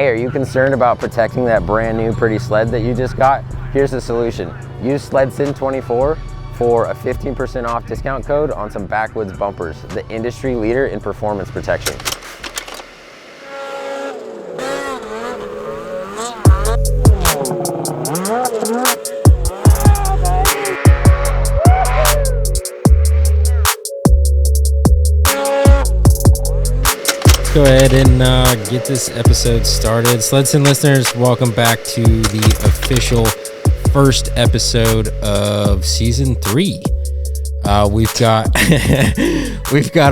Hey, are you concerned about protecting that brand new pretty sled that you just got? Here's the solution. Use SledSend 24 for a 15% off discount code on some backwoods bumpers, the industry leader in performance protection. Go ahead and get this episode started. SledSend listeners, welcome back to the official first episode of season 3. We've got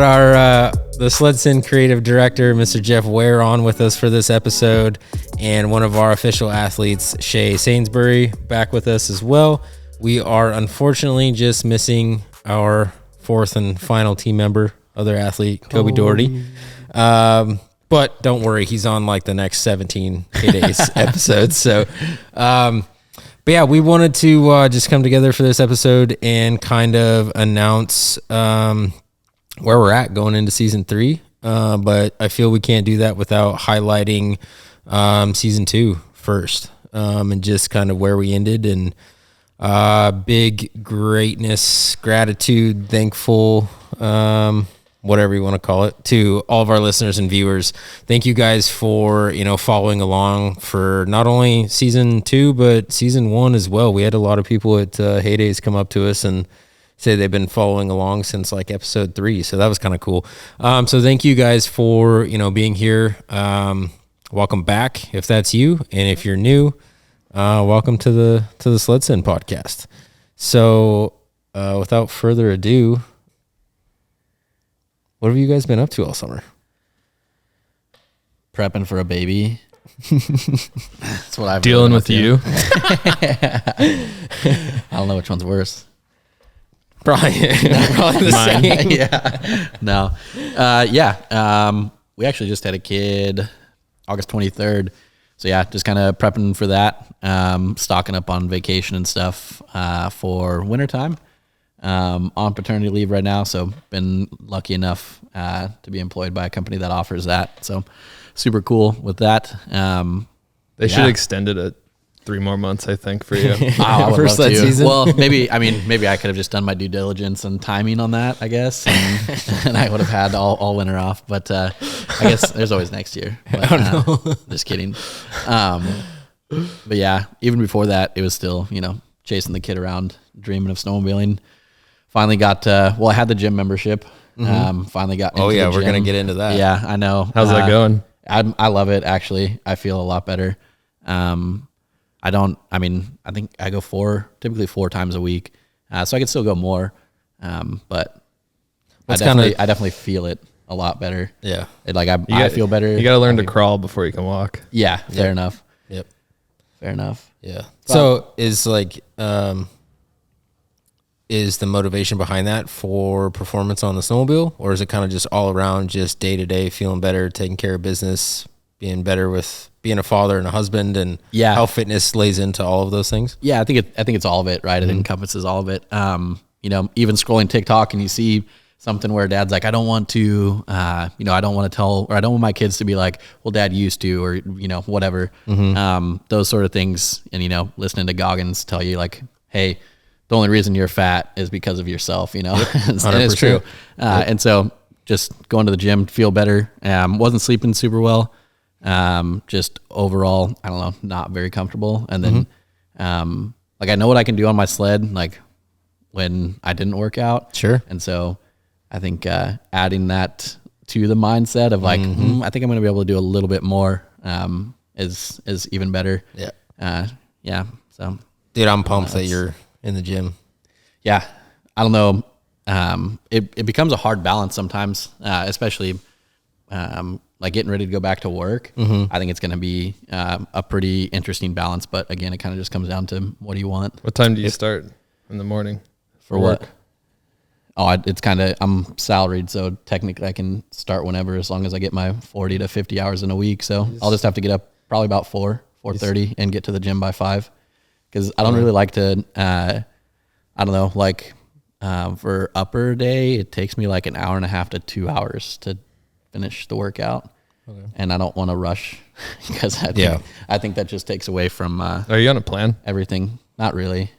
our the SledSend creative director, Mr. Jeff Ware, on with us for this episode, and one of our official athletes, Shae Sainsbury, back with us as well. We are unfortunately just missing our fourth and final team member, other athlete, Kobe Doherty. But don't worry, he's on like the next 17 days episodes. So, but yeah, we wanted to just come together for this episode and kind of announce where we're at going into season 3. But I feel we can't do that without highlighting season 2 first, and just kind of where we ended, and big greatness, gratitude, thankful, whatever you want to call it, to all of our listeners and viewers. Thank you guys for, following along for not only season 2, but season 1 as well. We had a lot of people at Heydays come up to us and say they've been following along since like episode 3. So that was kind of cool. So thank you guys for, being here. Welcome back if that's you. And if you're new, welcome to the SledSend podcast. So without further ado, what have you guys been up to all summer? Prepping for a baby. That's what I've dealing with you. I don't know which one's worse. Probably the same. Yeah. No. We actually just had a kid August 23rd. So yeah, just kind of prepping for that. Stocking up on vacation and stuff for wintertime. On paternity leave right now, so been lucky enough to be employed by a company that offers that. So super cool with that. They should extend it at 3 more months, I think, for you. I would love to. Season. Well, maybe I could have just done my due diligence and timing on that, I guess, and I would have had all winter off. But I guess there's always next year. But, just kidding. But yeah, even before that, it was still chasing the kid around, dreaming of snowmobiling. Finally got, I had the gym membership. Finally got into the gym. We're going to get into that. Yeah, I know. How's that going? I love it, actually. I feel a lot better. I think I go typically 4 times a week. So I could still go more. But I definitely feel it a lot better. Yeah. I feel better. You got to learn to crawl before you can walk. Yeah, fair enough. Yep. Fair enough. Yeah. So is the motivation behind that for performance on the snowmobile, or is it kind of just all around, just day to day feeling better, taking care of business, being better with being a father and a husband, and how fitness lays into all of those things? Yeah, I think it's all of it, right? It encompasses all of it. Even scrolling TikTok and you see something where dad's like, I don't want to, I don't want to tell, or I don't want my kids to be like, well, dad used to, or, whatever. Those sort of things. And, listening to Goggins tell you like, hey, the only reason you're fat is because of yourself, and it's true. And so just going to the gym, feel better. Wasn't sleeping super well. Just overall, I don't know, not very comfortable. And then, I know what I can do on my sled, like when I didn't work out. Sure. And so I think, adding that to the mindset of like, I think I'm going to be able to do a little bit more, is even better. Yeah. So dude, I'm pumped that you're in the gym. Yeah. I don't know. It becomes a hard balance sometimes, especially, like getting ready to go back to work. I think it's going to be a pretty interesting balance. But again, it kind of just comes down to what do you want? What time do you start in the morning for work? It's kind of, I'm salaried, so technically I can start whenever as long as I get my 40 to 50 hours in a week. So I'll just have to get up probably about 4:30 and get to the gym by 5. Because I don't really like to, for upper day, it takes me like an hour and a half to 2 hours to finish the workout. and I don't want to rush because I think that just takes away from Are you on a plan? everything. Not really.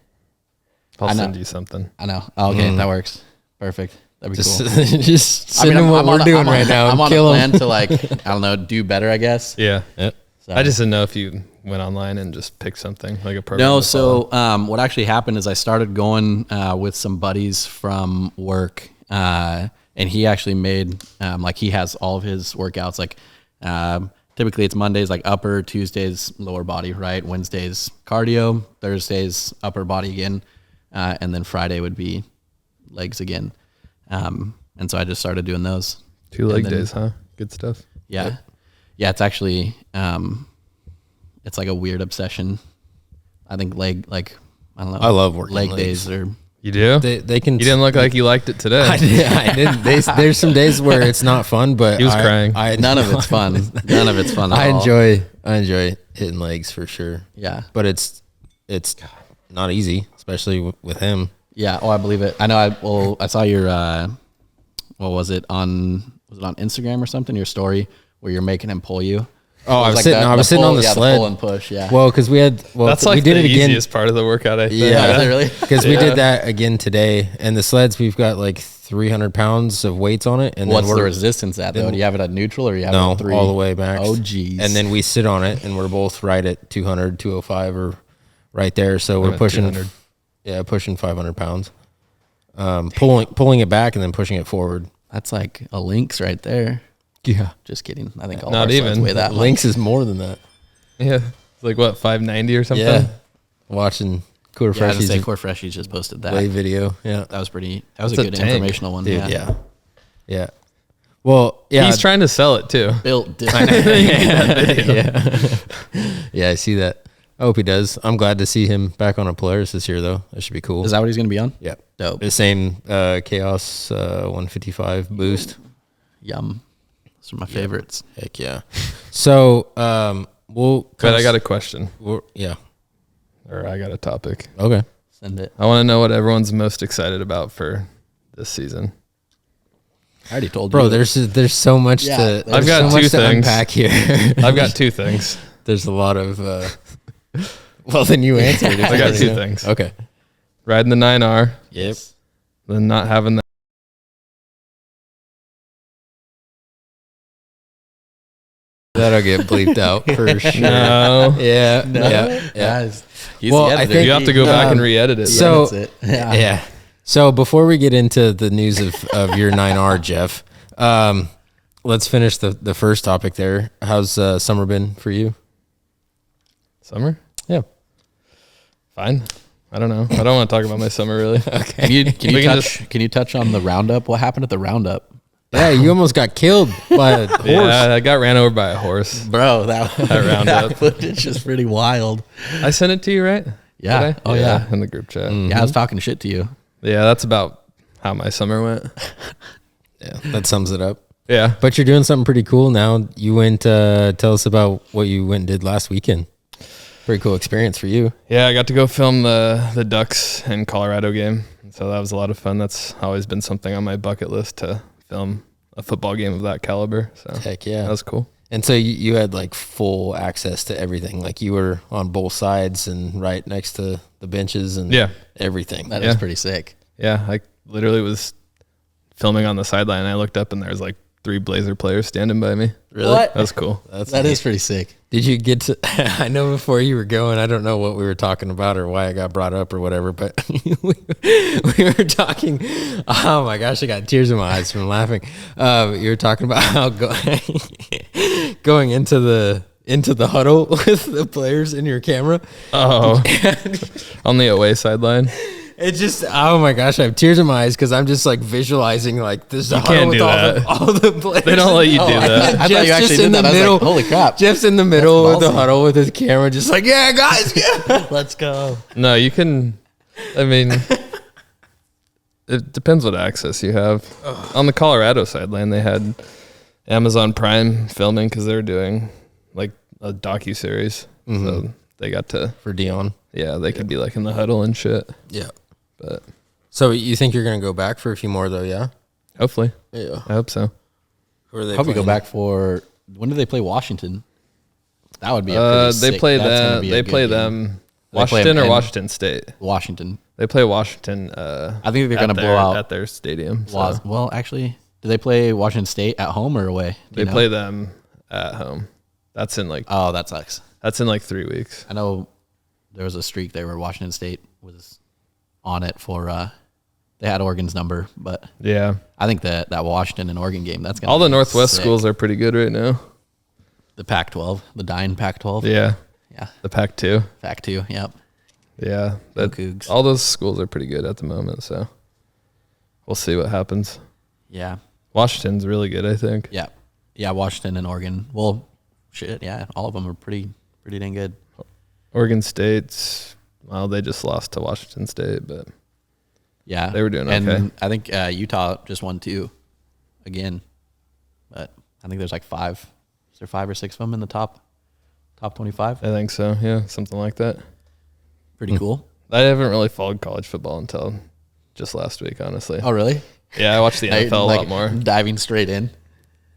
I'll send you something. I know. Oh, okay, that works. Perfect. That'd be cool. Just send them what we're doing right now. I'm on Kill a plan 'em. to I don't know, do better, I guess. Yeah. Yep. So. I just didn't know if you went online and just picked something like a program. No, to follow. so what actually happened is I started going with some buddies from work, and he actually made he has all of his workouts. Typically it's Mondays like upper, Tuesdays lower body, right? Wednesdays cardio, Thursdays upper body again, and then Friday would be legs again. And so I just started doing those. 2 leg days, huh? Good stuff. Yeah, yeah. It's actually it's like a weird obsession. I think I don't know. I love working leg legs. days or. You do? They can. You didn't look like you liked it today. I didn't. There's some days where it's not fun, but He was crying. None of it's fun. None of it's fun. At I all. enjoy hitting legs for sure. Yeah. But it's not easy, especially with him. Yeah. Oh, I believe it. I know. I saw your what was it on Instagram or something? Your story where you're making him pull you. Oh, I was like sitting. I was sitting on the The sled. pull and push. Yeah. Well, because we had. Well, That's like we did the it again. easiest part of the workout, I think. Yeah, Is it really? Because we did that again today, and the sleds we've got like 300 pounds of weights on it, and What's then the we're resistance at though? Do you have it at neutral or you have it no at 3? all the way back. Oh, geez. And then we sit on it, and we're both right at 200, 205, or right there. So I'm we're at pushing, 200. pushing 500 pounds. Pulling it back and then pushing it forward. That's like a Lynx right there. Yeah, Just kidding. I think all Not our sleds even. weigh that Lynx is more than that. Yeah. It's like what, 590 or something? Yeah, watching Cool much. Yeah, I was Refreshies gonna say Core Freshies just posted that. play video. Yeah, That was pretty. That was That's a a good tank. informational one. dude. Yeah. Yeah. Well, yeah. He's trying to sell it too. Built different. Yeah, I see that. I hope he does. I'm glad to see him back on a Polaris this year, though. That should be cool. Is that what he's gonna be on? Yeah. Dope. The same Chaos 155 boost. Yum. Those are my favorites. Heck yeah. So, we'll. But I got a question, Yeah. or I got a topic. Okay. Send it. I want to know what everyone's most excited about for this season. I already told Bro, you. there's so much Yeah, to. I've there's got so two much to things. unpack here. I've got 2 things. There's a lot of. Well, then you answered. I got 2 things. Okay. Riding the 9R, Yep. then not having that. That'll get bleeped out for sure. No. Yeah. No. Yeah. Yeah. He's Well, the I editor. think- You have to go back and re-edit it. so- That's it. Yeah. Yeah. So before we get into the news of your 9R, Jeff, let's finish the first topic there. How's summer been for you? Summer? Yeah. Fine. I don't know. I don't want to talk about my summer really. Can you We can can you touch on the roundup? What happened at the roundup? Yeah, you almost got killed by a horse. Yeah, I got ran over by a horse. Bro, that roundup. that footage is pretty wild. I sent it to you, right? Yeah. Did I? Oh, yeah. In the group chat. Yeah, I was talking shit to you. Yeah, that's about how my summer went. Yeah, that sums it up. Yeah. But you're doing something pretty cool now. You went, tell us about what you went and did last weekend. Pretty cool experience for you. Yeah, I got to go film the Ducks and Colorado game. So that was a lot of fun. That's always been something on my bucket list to film a football game of that caliber. So Heck yeah. that was cool. And so you had like full access to everything. Like you were on both sides and right next to the benches and Yeah. everything. That Yeah. is pretty sick. Yeah, I literally was filming on the sideline and I looked up and there was like 3 Blazer players standing by me. Really? What? That was cool. That is pretty sick. Did you get to? I know before you were going, I don't know what we were talking about or why it got brought up or whatever, but we were talking. Oh my gosh, I got tears in my eyes from laughing. You were talking about how going into the huddle with the players in your camera. Oh, on the away sideline. It just, oh my gosh, I have tears in my eyes because I'm just like visualizing like this huddle can't with do all that. all the players. They don't let you do I that. thought Jeff's you actually just did in that. the I was middle. like, holy crap. Jeff's in the middle That's of the ballsy. huddle with his camera, just like, yeah, guys, yeah. Let's go. No, you can. I mean, it depends what access you have. On the Colorado sideline, they had Amazon Prime filming because they were doing like a docu-series. So they got to, For Dion. yeah, they could be like in the huddle and shit. Yeah. But So you think you're going to go back for a few more though, yeah? hopefully, Yeah. I hope so. Or are they I hope we go playing- back for when do they play Washington? That would be a pretty they sick, play that's gonna them. be a They good play game. them. They play Washington them or in Washington State. Washington. They play Washington. I think they're at gonna blow out at their stadium. So Well, actually, do they play Washington State at home or away? Do they you know? play them at home. That's in like Oh, that sucks. 3 weeks. I know there was a streak there where Washington State was on it for. They had Oregon's number, but Yeah. I think that Washington and Oregon game, that's gonna All the be Northwest sick. schools are pretty good right now. The Pac-12, the dying Pac-12. Yeah. Yeah. The Pac-2. Pac-2. Yep. Yeah. Cougs. All those schools are pretty good at the moment, so we'll see what happens. Yeah. Washington's really good, I think. Yeah. Yeah. Washington and Oregon. Well, shit. Yeah. All of them are pretty dang good. Oregon State's, well, they just lost to Washington State, but Yeah. They were doing and okay. I think Utah just won 2 again, but I think there's like 5. Is there 5 or 6 of them in the top 25? I think so. Yeah, something like that. Pretty cool. I haven't really followed college football until just last week, honestly. Oh, really? Yeah, I watched the Now you're, NFL a like, lot more. Diving straight in.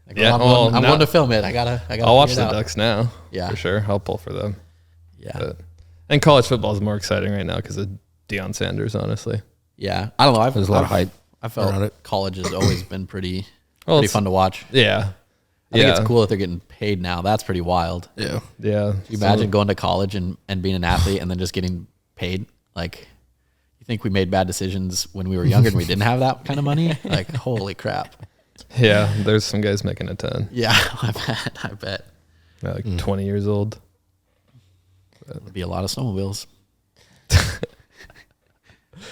Like, Yeah, well, I'm now- going to film it. I gotta. I'll watch figure the it out. Ducks now. Yeah. For sure. I'll pull for them. Yeah. But, and college football is more exciting right now because of Deion Sanders, honestly. Yeah. I don't know. There's a lot of hype I felt around it. college has always been pretty it's- fun to watch. Yeah. I think it's cool that they're getting paid now. That's pretty wild. Yeah. Yeah. Can you imagine going to college and being an athlete and then just getting paid? Like, you think we made bad decisions when we were younger and we didn't have that kind of money? Like, holy crap. Yeah. There's some guys making a ton. Yeah, I bet. They're like 20 years old. There'll be a lot of snowmobiles.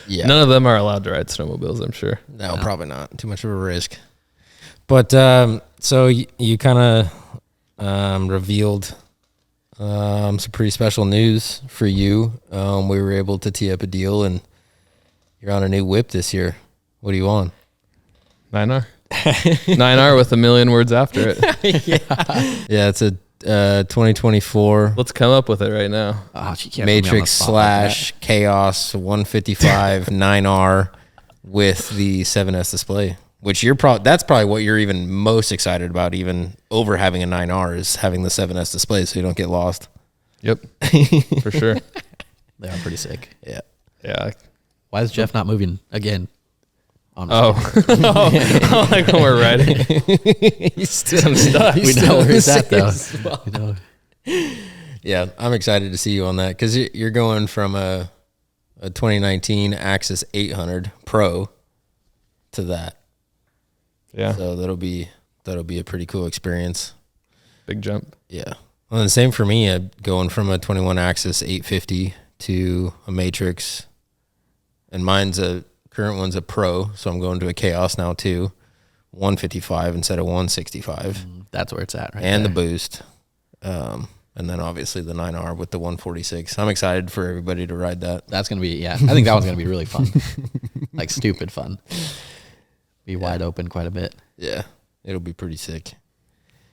Yeah. None of them are allowed to ride snowmobiles, I'm sure. No, probably not. Too much of a risk. But so you kind of revealed some pretty special news for you. We were able to tee up a deal, and you're on a new whip this year. What are you on? 9R. 9R with a million words after it. Yeah, it's a 2024 Let's come up with it right now. Oh, she can't put me on the Matrix spot like / Chaos 155 9R with the 7S display. Which that's probably what you're even most excited about, even over having a 9R, is having the 7S display so you don't get lost. Yep. For sure. that. They are pretty sick. Yeah. Yeah. Why is Jeff not moving again? Oh. Oh, like when we're riding. He's still, I'm stuck. We know where he's at, though. You know, Yeah, I'm excited to see you on that because you're going from a 2019 Axis 800 Pro to that. Yeah. So that'll be a pretty cool experience. Big jump. Yeah. Well, and same for me, going from a 21 Axis 850 to a Matrix, and current one's a Pro, so I'm going to a Chaos now too, 155 instead of 165, that's where it's at, right? and there. the boost, and then obviously the 9R with the 146. I'm excited for everybody to ride that. That's gonna be I think that one's gonna be really fun, like stupid fun. Be wide open quite a bit. Yeah, it'll be pretty sick.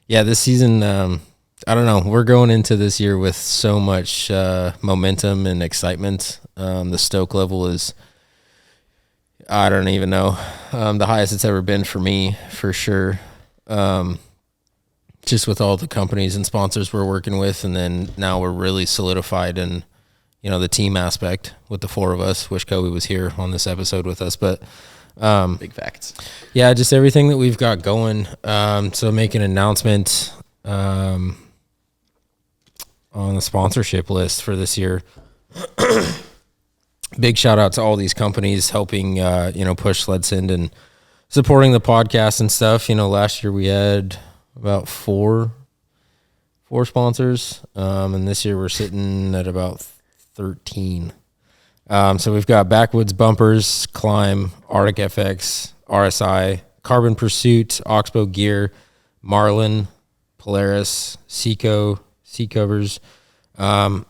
Yeah, this season, I don't know. We're going into this year with so much momentum and excitement. The stoke level is, I don't even know, the highest it's ever been for me, for sure. Just with all the companies and sponsors we're working with, and then now we're really solidified in, the team aspect with the 4 of us. Wish Kobe was here on this episode with us, but Big facts. yeah, just everything that we've got going. So make an announcement on the sponsorship list for this year. Big shout out to all these companies helping, push SledSend and supporting the podcast and stuff. Last year we had about four sponsors, and this year we're sitting at about 13. So we've got Backwoods Bumpers, Climb, Arctic FX, RSI, Carbon Pursuit, Oxbow Gear, Marlin, Polaris, Seco, Sea Covers, and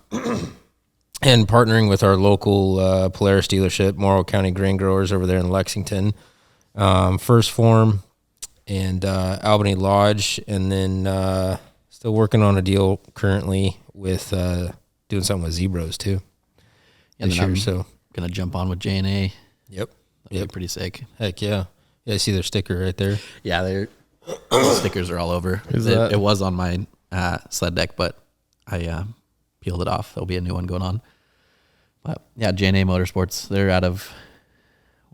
partnering with our local Polaris dealership, Morrow County Grain Growers over there in Lexington, First Form, and Albany Lodge, and then still working on a deal currently with doing something with Zebros too. And This then year, I'm so gonna jump on with J&A. yep. That'd be pretty sick. Heck yeah. Yeah, I see their sticker right there. Yeah, The stickers are all over. It was on my sled deck, but I peeled it off. There'll be a new one going on. But yeah, J&A Motorsports. They're out of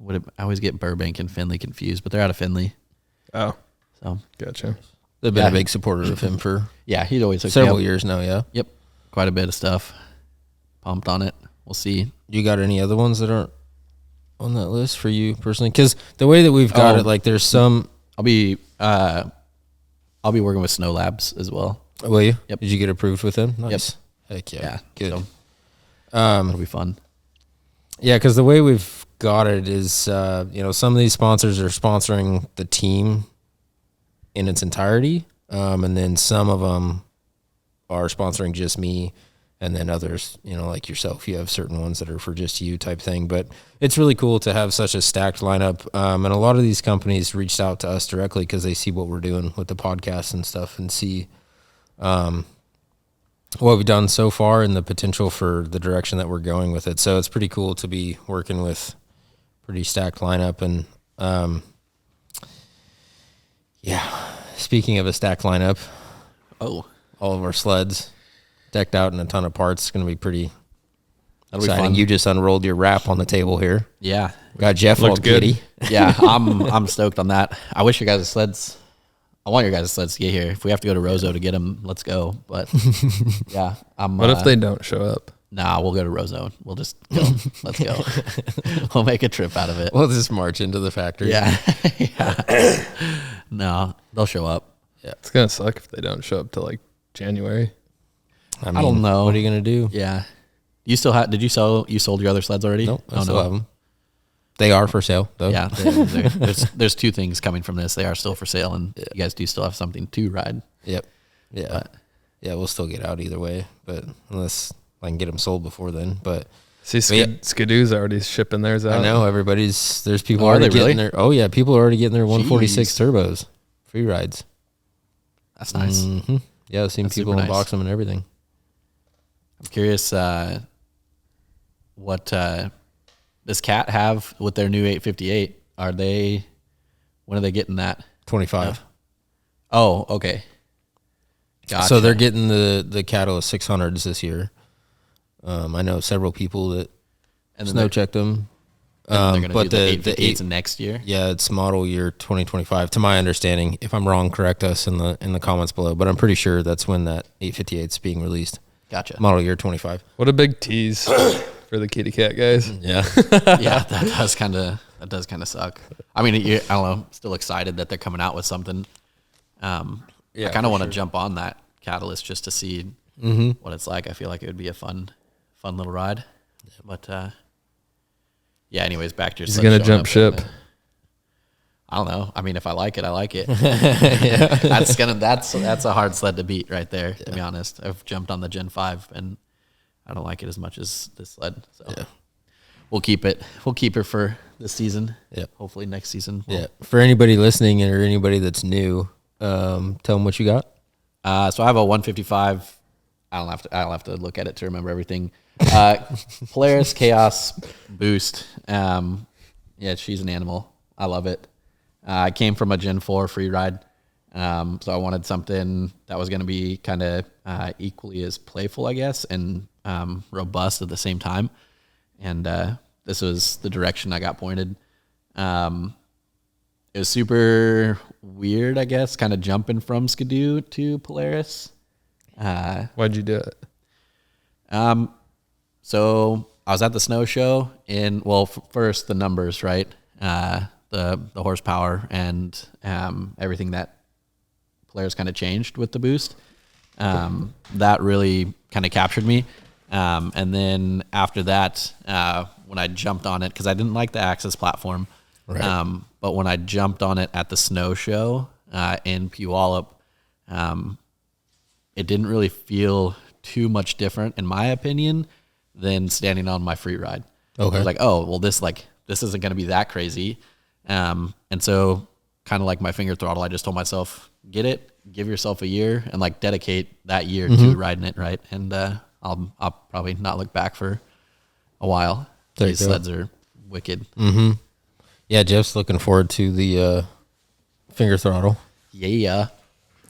I always get Burbank and Findlay confused, but they're out of Findlay. Oh, so gotcha. They've been a big supporter of him for he'd always hook several me up. years now. Yeah. Yep, quite a bit of stuff. Pumped on it. We'll see. You got any other ones that aren't on that list for you personally? Because the way that we've got it, like there's some. I'll be working with Snow Labs as well. Will you? Yep. Did you get approved with them? Nice. Yep. Heck yeah. Good. So, it'll be fun. Yeah, because the way we've got it is, some of these sponsors are sponsoring the team in its entirety, and then some of them are sponsoring just me, and then others, like yourself, you have certain ones that are for just you type thing. But it's really cool to have such a stacked lineup, and a lot of these companies reached out to us directly because they see what we're doing with the podcast and stuff, and see what we've done so far and the potential for the direction that we're going with it. So it's pretty cool to be working with pretty stacked lineup. And speaking of a stacked lineup, all of our sleds decked out in a ton of parts. It's going to be pretty exciting. You just unrolled your wrap on the table here. Yeah, got Jeff all giddy. Yeah, I'm stoked on that. I wish your guys' sleds. I want your guys' sleds to get here. If we have to go to Roseau to get them, let's go. But yeah, What if they don't show up? Nah, we'll go to Roseau. We'll just go. Let's go. We'll make a trip out of it. We'll just march into the factory. Yeah. No, they'll show up. Yeah, it's gonna suck if they don't show up till like January. I don't know. What are you gonna do? Yeah. You still have? Did you sell? You sold your other sleds already? Nope. I still have them. They are for sale, though. Yeah, there's two things coming from this. They are still for sale, and you guys do still have something to ride. Yep. Yeah. But, yeah, we'll still get out either way, but unless I can get them sold before then. But see, Skidoo's already shipping theirs out. I know there's people already getting really? their. Oh yeah, people are already getting their 146 turbos, free rides. That's nice. Mm-hmm. Yeah, I've seen That's people super unbox nice. them and everything. I'm curious what does Cat have with their new 858? When are they getting that? 25. Oh, okay. Gotcha. So they're getting the Catalyst 600s this year. I know several people that snow checked them. They're going to but do the 858s eight, next year. Yeah, it's model year 2025. To my understanding, if I'm wrong, correct us in the comments below. But I'm pretty sure that's when that 858 is being released. Gotcha. Model year 25. What a big tease for the Kitty Cat guys. Yeah. Yeah, that does kind of suck. I mean, I don't know. Still excited that they're coming out with something. I kind of want to jump on that Catalyst just to see what it's like. I feel like it would be a fun little ride. But yeah. Anyways, back to your. He's gonna jump ship. I don't know. I mean, if I like it, I like it. That's a hard sled to beat right there. To be honest, I've jumped on the Gen 5 and I don't like it as much as this sled. So we'll keep it. We'll keep her for this season. Yeah. Hopefully next season. For anybody listening or anybody that's new, tell them what you got. So I have a 155. I don't have to look at it to remember everything. Polaris Chaos Boost. Yeah, she's an animal. I love it. I came from a Gen 4 free ride. So I wanted something that was going to be kind of equally as playful, I guess, and robust at the same time. And this was the direction I got pointed. It was super weird, I guess, kind of jumping from Skidoo to Polaris. Why'd you do it? So I was at the snow show first the numbers, right? The horsepower and everything that Polaris kind of changed with the boost. That really kind of captured me. And then after that, when I jumped on it, because I didn't like the Access platform, right. But when I jumped on it at the snow show in Puyallup, it didn't really feel too much different, in my opinion, than standing on my free ride. Okay. I was like, oh, well, this isn't going to be that crazy. And so kind of like my finger throttle, I just told myself, get it, give yourself a year and like dedicate that year to riding it. Right. And, I'll probably not look back for a while. These sleds are wicked. Yeah. Jeff's looking forward to the, finger throttle. Yeah.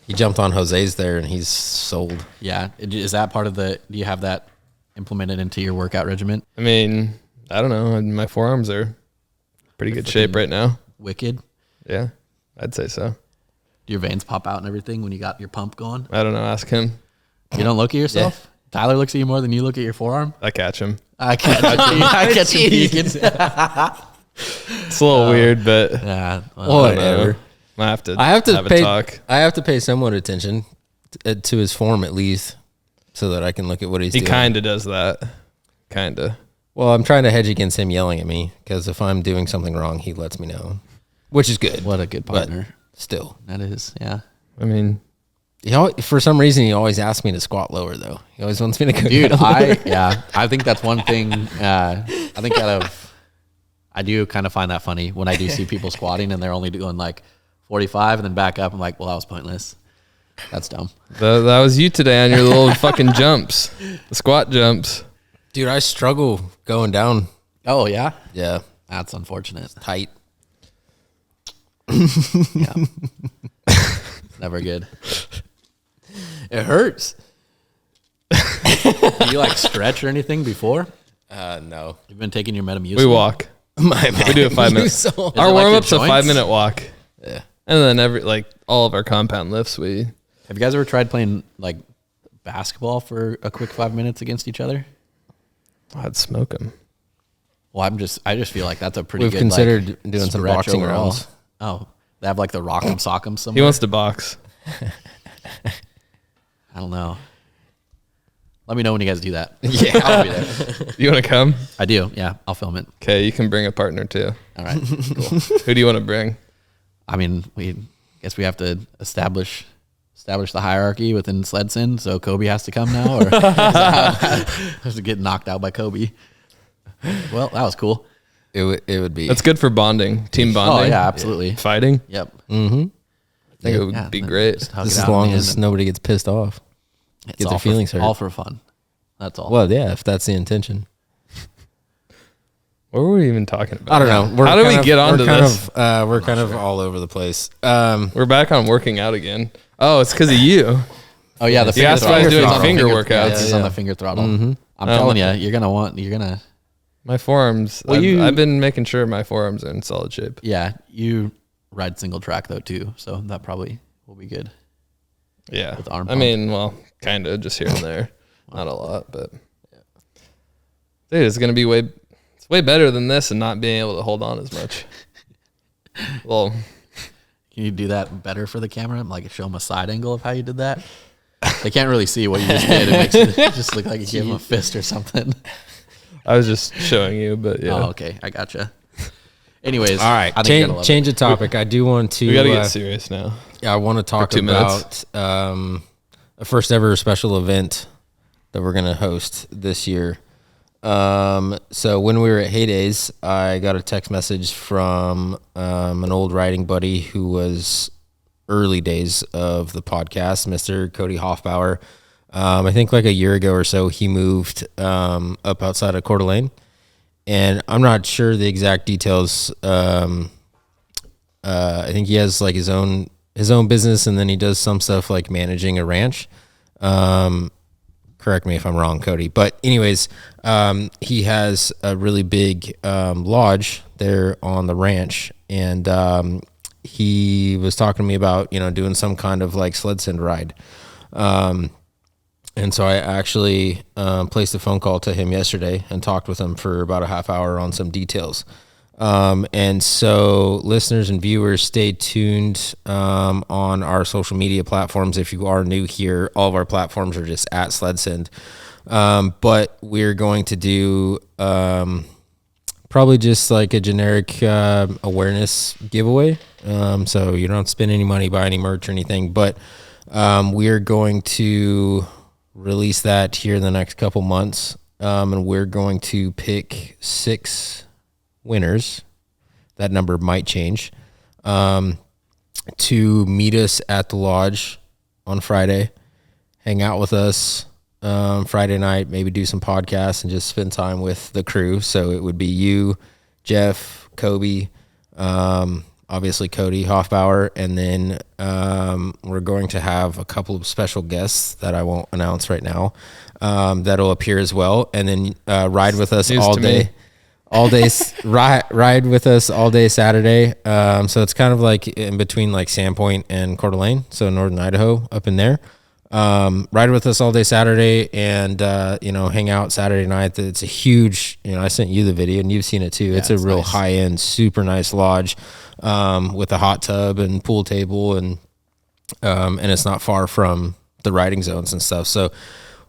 He jumped on Jose's there and he's sold. Yeah. Is that part of do you have that implemented into your workout regimen? I mean, I don't know. My forearms are pretty good shape right now. Wicked. Yeah, I'd say so. Do your veins pop out and everything when you got your pump going? I don't know. Ask him. You don't look at yourself? Tyler looks at you more than you look at your forearm? I catch him. I catch him peeking. It's a little weird, but Yeah. Whatever. I have to have a pay. talk. I have to pay somewhat attention to his form at least, so that I can look at what he's He doing. kind of does that. Kind of. Well, I'm trying to hedge against him yelling at me because if I'm doing something wrong, he lets me know, which is good. What a good but partner. still, That is, yeah. I mean, for some reason, he always asks me to squat lower though. He always wants me to go. Dude, down lower. I think that's one thing. I think I do kind of find that funny when I do see people squatting and they're only doing like 45 and then back up. I'm like, well, that was pointless. That's dumb. that was you today on your little fucking jumps, the squat jumps. Dude, I struggle going down. Oh yeah, Yeah, that's unfortunate. tight. Yeah, never good. It hurts. Do you like stretch or anything before? No. You've been taking your Metamucil. We walk. We do a 5 minute. Is Our it like warm your up's a joints? 5 minute walk, Yeah. and then all of our compound lifts. Have you guys ever tried playing like basketball for a quick 5 minutes against each other? I'd smoke them. Well, I just feel like that's a pretty We've good. considered like, doing some stretch boxing overall. rounds. Oh, they have like the rock'em sock'em somewhere. He wants to box. I don't know. Let me know when you guys do that. Yeah. I'll be there. You want to come? I do. Yeah, I'll film it. Okay, you can bring a partner too. All right. Cool. Who do you want to bring? I mean, guess we have to establish the hierarchy within SledSend. So Kobe has to come now, or has to get knocked out by Kobe. Well, that was cool. It would be. That's good for bonding, team Oh bonding. yeah, absolutely. Fighting. Yep. I think it would Yeah, be then great. just hug Just it as out in long the as end. nobody gets pissed off. It's get their all feelings hurt. All for fun. That's all. Well, yeah, if that's the intention. What were we even talking about? I don't know. How did we get onto this? We're kind of all over the place. We're back on working out again. Oh, it's because of you. Oh yeah, the You asked if I was doing finger workouts. Yeah, this is on the finger throttle. I'm telling you, you're gonna. My forearms. Well, I've been making sure my forearms are in solid shape. Yeah, you ride single track though too, so that probably will be good. Yeah. With arm I pump. mean, well, kind of just here and there. Not a lot, but dude, it's gonna be way better than this and not being able to hold on as much. Well, Can you do that better for the camera? Like show them a side angle of how you did that. They can't really see what you just did. It makes it just look like you gave them a fist or something. I was just showing you, but yeah. Oh, okay, I gotcha. Anyways, all right. I think you're gonna love Change it. the topic. I do want to. We got to get serious now. I want to talk 2 about a first ever special event that we're going to host this year. So when we were at Heydays, I got a text message from an old riding buddy who was early days of the podcast, Mr. Cody Hoffbauer. I think like a year ago or so, he moved up outside of Coeur d'Alene, and I'm not sure the exact details. I think he has like his own business, and then he does some stuff like managing a ranch. Correct me if I'm wrong, Cody. But anyways, he has a really big lodge there on the ranch, and he was talking to me about doing some kind of like SledSend ride. And so I actually placed a phone call to him yesterday and talked with him for about a half hour on some details. And so listeners and viewers, stay tuned on our social media platforms. If you are new here, all of our platforms are just at SledSend. But we're going to do probably just like a generic awareness giveaway. So you don't spend any money, buy any merch or anything, but we're going to release that here in the next couple months. And we're going to pick 6 winners, that number might change, to meet us at the lodge on Friday, hang out with us Friday night, maybe do some podcasts and just spend time with the crew. So it would be you, Jeff, Kobe, obviously Cody Hoffbauer, and then we're going to have a couple of special guests that I won't announce right now that'll appear as well, and then ride with us News all to day. me. All day, ride with us all day Saturday. So it's kind of like in between like Sandpoint and Coeur d'Alene, so northern Idaho, up in there. Ride with us all day Saturday, and hang out Saturday night. It's a huge. I sent you the video, and you've seen it too. It's a real nice. high end, super nice lodge with a hot tub and pool table, and it's not far from the riding zones and stuff. So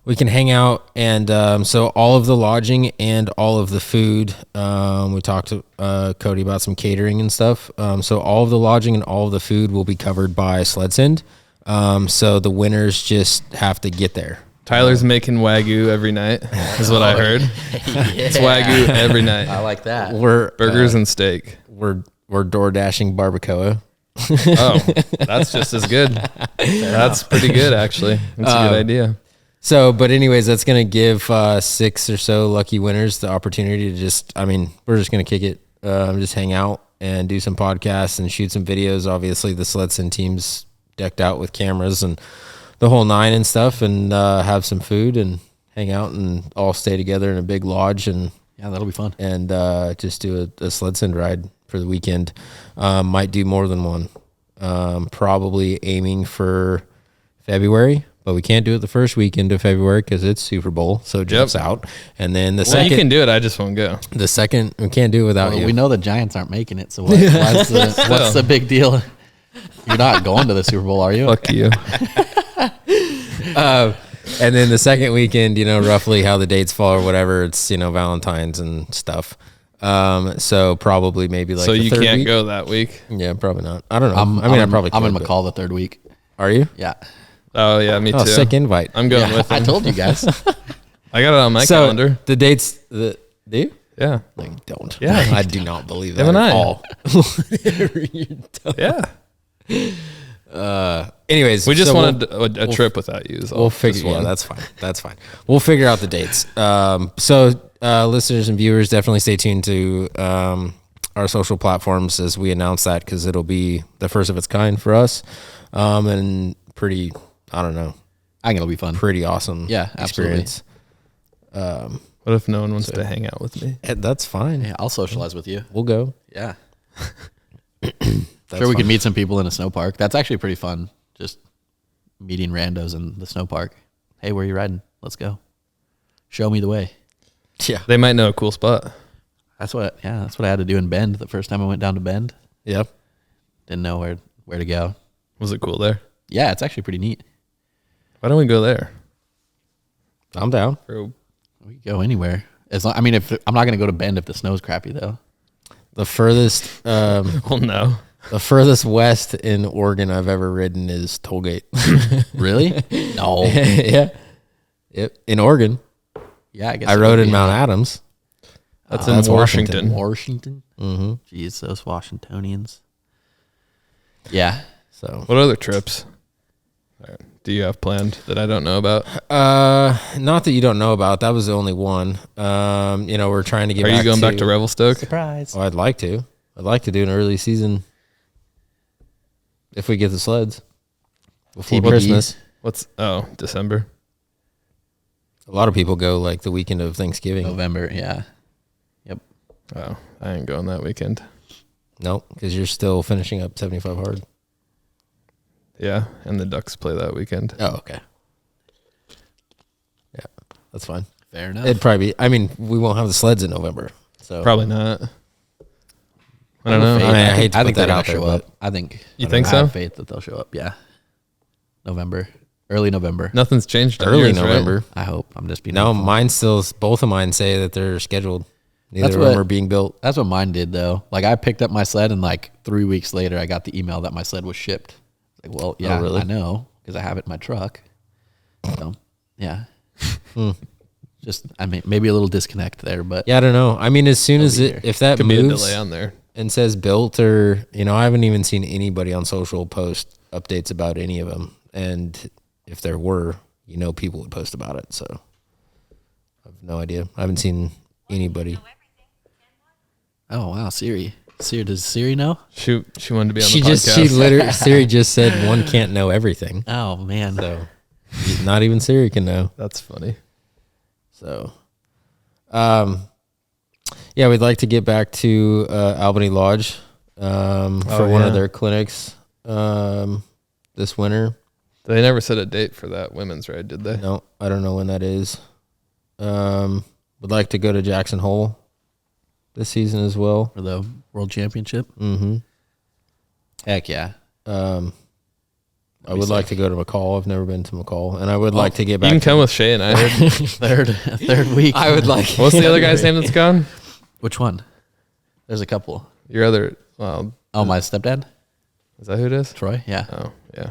we can hang out, and so all of the lodging and all of the food. We talked to Cody about some catering and stuff. So all of the lodging and all of the food will be covered by SledSend. So the winners just have to get there. Tyler's making Wagyu every night, is what I heard. It's Wagyu every night. I like that. We're Burgers and steak. we're door dashing barbacoa. Oh, that's just as good. That's pretty good, actually. That's a good idea. So, but anyways, that's going to give 6 or so lucky winners the opportunity to we're just going to kick it, just hang out and do some podcasts and shoot some videos. Obviously, the SledSend team's decked out with cameras and the whole 9 and stuff, and have some food and hang out and all stay together in a big lodge, and Yeah, that'll be fun. and just do a SledSend ride for the weekend. Might do more than one. Probably aiming for February, but we can't do it the first weekend of February because it's Super Bowl, so Jeff's out. And then the Well, you second, can do it. I just won't go. we can't do it without Well, you. we know the Giants aren't making it, so what's the big deal? You're not going to the Super Bowl, are you? Fuck you. And then the second weekend, roughly how the dates fall or whatever, it's Valentine's and stuff. So probably maybe like So the you third can't week. go that week. Yeah, probably not. I don't know. I'm probably. I'm in could, but- McCall the third week. Are you? Yeah. Oh yeah, me too. Oh, sick invite. I'm going Yeah, with I him. told you guys. I got it on my So calendar. the dates, do you? Yeah. Like, don't. Yeah. I do not believe that Him and at I. all. Yeah. Anyways, We just so wanted a trip without you. Is all. We'll figure. Just Yeah, one. that's fine. That's fine. We'll figure out the dates. Listeners and viewers, definitely stay tuned to our social platforms as we announce that, because it'll be the first of its kind for us, and pretty. I don't know. I think it'll be fun. Pretty awesome. Yeah, absolutely. experience. What if no one wants to hang out with me? That's fine. Yeah, I'll socialize with you. We'll go. Yeah. That's Sure, we fine. could meet some people in a snow park. That's actually pretty fun. Just meeting randos in the snow park. Hey, where are you riding? Let's go. Show me the way. Yeah. They might know a cool spot. That's what I had to do in Bend the first time I went down to Bend. Yep. Didn't know where to go. Was it cool there? Yeah, it's actually pretty neat. Why don't we go there? I'm down. Or- We could go anywhere. If I'm not gonna go to Bend if the snow's crappy though. The furthest, Well, no. the furthest west in Oregon I've ever ridden is Tollgate. Really? No. Yeah. Yep. In Oregon, Yeah, I guess I it rode would in be. Mount Adams. That's Oh, in that's Washington. Washington. Mm-hmm. Jeez, those Washingtonians. Yeah. So, What other trips do you have planned that I don't know about? not that you don't know about. That was the only one. We're trying to get. Are you going back to Revelstoke? Surprise. Oh, I'd like to. I'd like to do an early season if we get the sleds before TBD. Christmas. December? A lot of people go like the weekend of Thanksgiving. November, yeah. Yep. Oh, I ain't going that weekend. Nope, because you're still finishing up 75 hard. Yeah, and the Ducks play that weekend. Oh, okay. Yeah, that's fine. Fair enough. It'd probably be. We won't have the sleds in November, so Probably not. I don't know. I hate to I put think that they're out gonna there, show but- up. I think. You think I so? have faith that they'll show up. Yeah. November, early November. Nothing's changed. on early yours, right? November. I hope. I'm just being. No, hopeful. mine still. Both of mine say that they're scheduled. Neither That's of them what- are being built. That's what mine did though. Like I picked up my sled and like 3 weeks later I got the email that my sled was shipped. Like, well, yeah, really? I know because I have it in my truck. So, yeah. Just maybe a little disconnect there, but Yeah, I don't know. I mean, as soon as be it, here. if that Could be a moves delay on there. and says built, or I haven't even seen anybody on social post updates about any of them. And if there were, people would post about it. So I have no idea. I haven't seen anybody. oh wow, Siri. Siri, does Siri know? She wanted to be on the podcast. Siri just said one can't know everything. Oh man. So not even Siri can know. That's funny. So, yeah, we'd like to get back to Albany Lodge for one of their clinics this winter. They never set a date for that women's ride, did they? No, I don't know when that is. Would like to go to Jackson Hole this season as well. For the World Championship? Mm-hmm. Heck yeah. I would like to go to McCall. I've never been to McCall. And I would like to get back. You can come with Shae and I. third week. I would like. What's the other guy's name that's gone? Which one? There's a couple. Your other, well. Oh, my stepdad? Is that who it is? Troy? Yeah. Oh, yeah.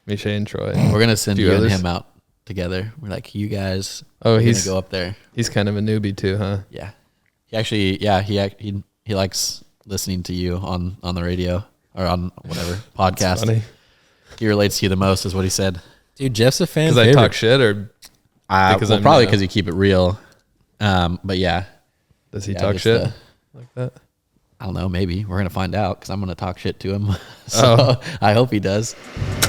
Me, Shae, and Troy. We're going to send you others? and him out together. We're like, you guys Oh, he's going to go up there. He's kind of a newbie too, huh? Yeah. He actually, he likes listening to you on the radio or on whatever podcast. Funny. He relates to you the most is what he said. Dude, Jeff's a fan. Because I talk shit or because well, probably because you keep it real. But yeah. Does he talk shit like that? I don't know. Maybe we're going to find out because I'm going to talk shit to him. So I hope he does.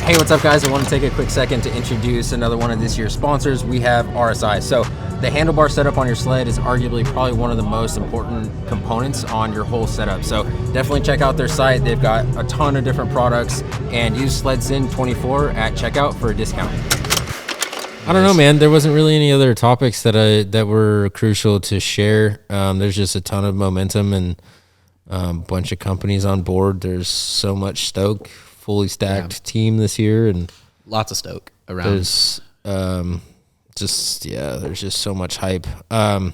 Hey, what's up, guys? I want to take a quick second to introduce another one of this year's sponsors. We have RSI. So the handlebar setup on your sled is arguably probably one of the most important components on your whole setup. So definitely check out their site. They've got a ton of different products, and use SledSend 24 at checkout for a discount. I don't know, man. There wasn't really any other topics that were crucial to share. There's just a ton of momentum and bunch of companies on board. There's so much stoke, fully stacked team this year, and lots of stoke around. There's there's just so much hype, and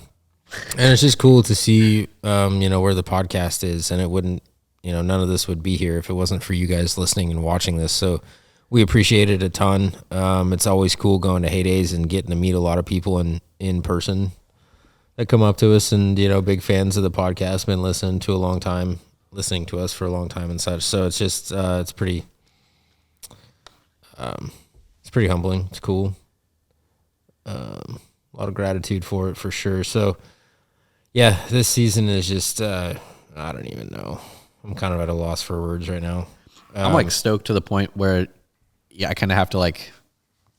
it's just cool to see where the podcast is, and it wouldn't, none of this would be here if it wasn't for you guys listening and watching this. So we appreciate it a ton. It's always cool going to Heydays and getting to meet a lot of people in person that come up to us, and big fans of the podcast, been listening to us for a long time and such. So it's just it's pretty humbling. It's cool. A lot of gratitude for it, for sure. So yeah, this season is just I don't even know. I'm kind of at a loss for words right now. I'm like stoked to the point where I kind of have to like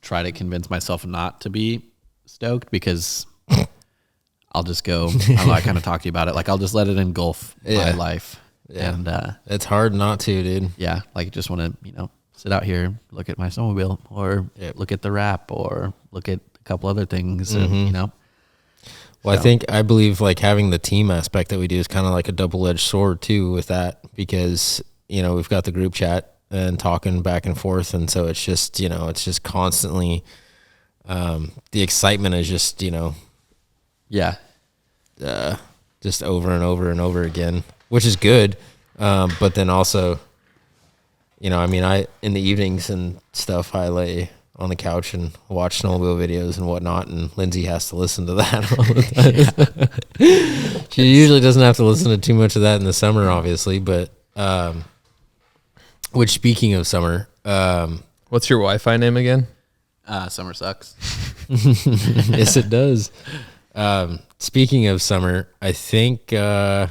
try to convince myself not to be stoked, because I'll just go, I kind of talk to you about it. Like, I'll just let it engulf my life. Yeah. And it's hard not to, dude. Yeah. Like, just want to, sit out here, look at my snowmobile, or look at the wrap, or look at a couple other things, and, Well, so. I believe like having the team aspect that we do is kind of like a double-edged sword too with that, because, we've got the group chat and talking back and forth. And so it's just, it's just constantly, the excitement is just, just over and over and over again, which is good. But then also, in the evenings and stuff, I lay on the couch and watch snowmobile videos and whatnot, and Lindsay has to listen to that all the time. She usually doesn't have to listen to too much of that in the summer, obviously, but, which, speaking of summer, what's your Wi-Fi name again? Summer sucks. Yes, it does. Speaking of summer, I think Jeff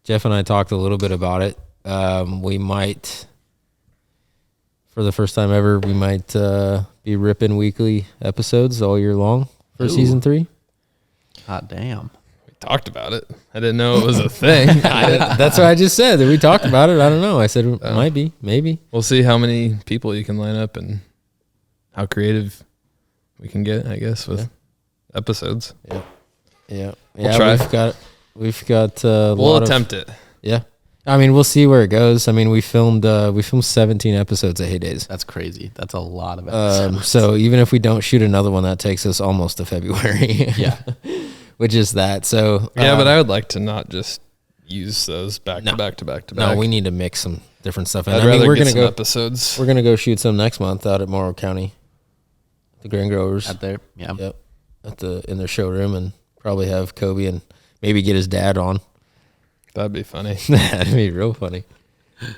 and I talked a little bit about it. We might, for the first time ever, be ripping weekly episodes all year long for season 3. Hot damn. We talked about it. I didn't know it was a thing. That's what I just said. We talked about it. I don't know. I said it might be, maybe. We'll see how many people you can line up and how creative we can get, I guess, with episodes. Yeah. We'll try. We've got we'll attempt it. Yeah. We'll see where it goes. We filmed 17 episodes at Heydays. That's crazy. That's a lot of episodes. So even if we don't shoot another one, that takes us almost to February. Yeah. Which is that. So yeah, but I would like to not just use those back to back to back to back. No, we need to mix some different stuff. I'd rather we're gonna go episodes. We're gonna go shoot some next month out at Morrow County, the Grain Growers. Out there, yeah. Yep. In their showroom, and probably have Kobe and maybe get his dad on. That'd be funny. That'd be real funny.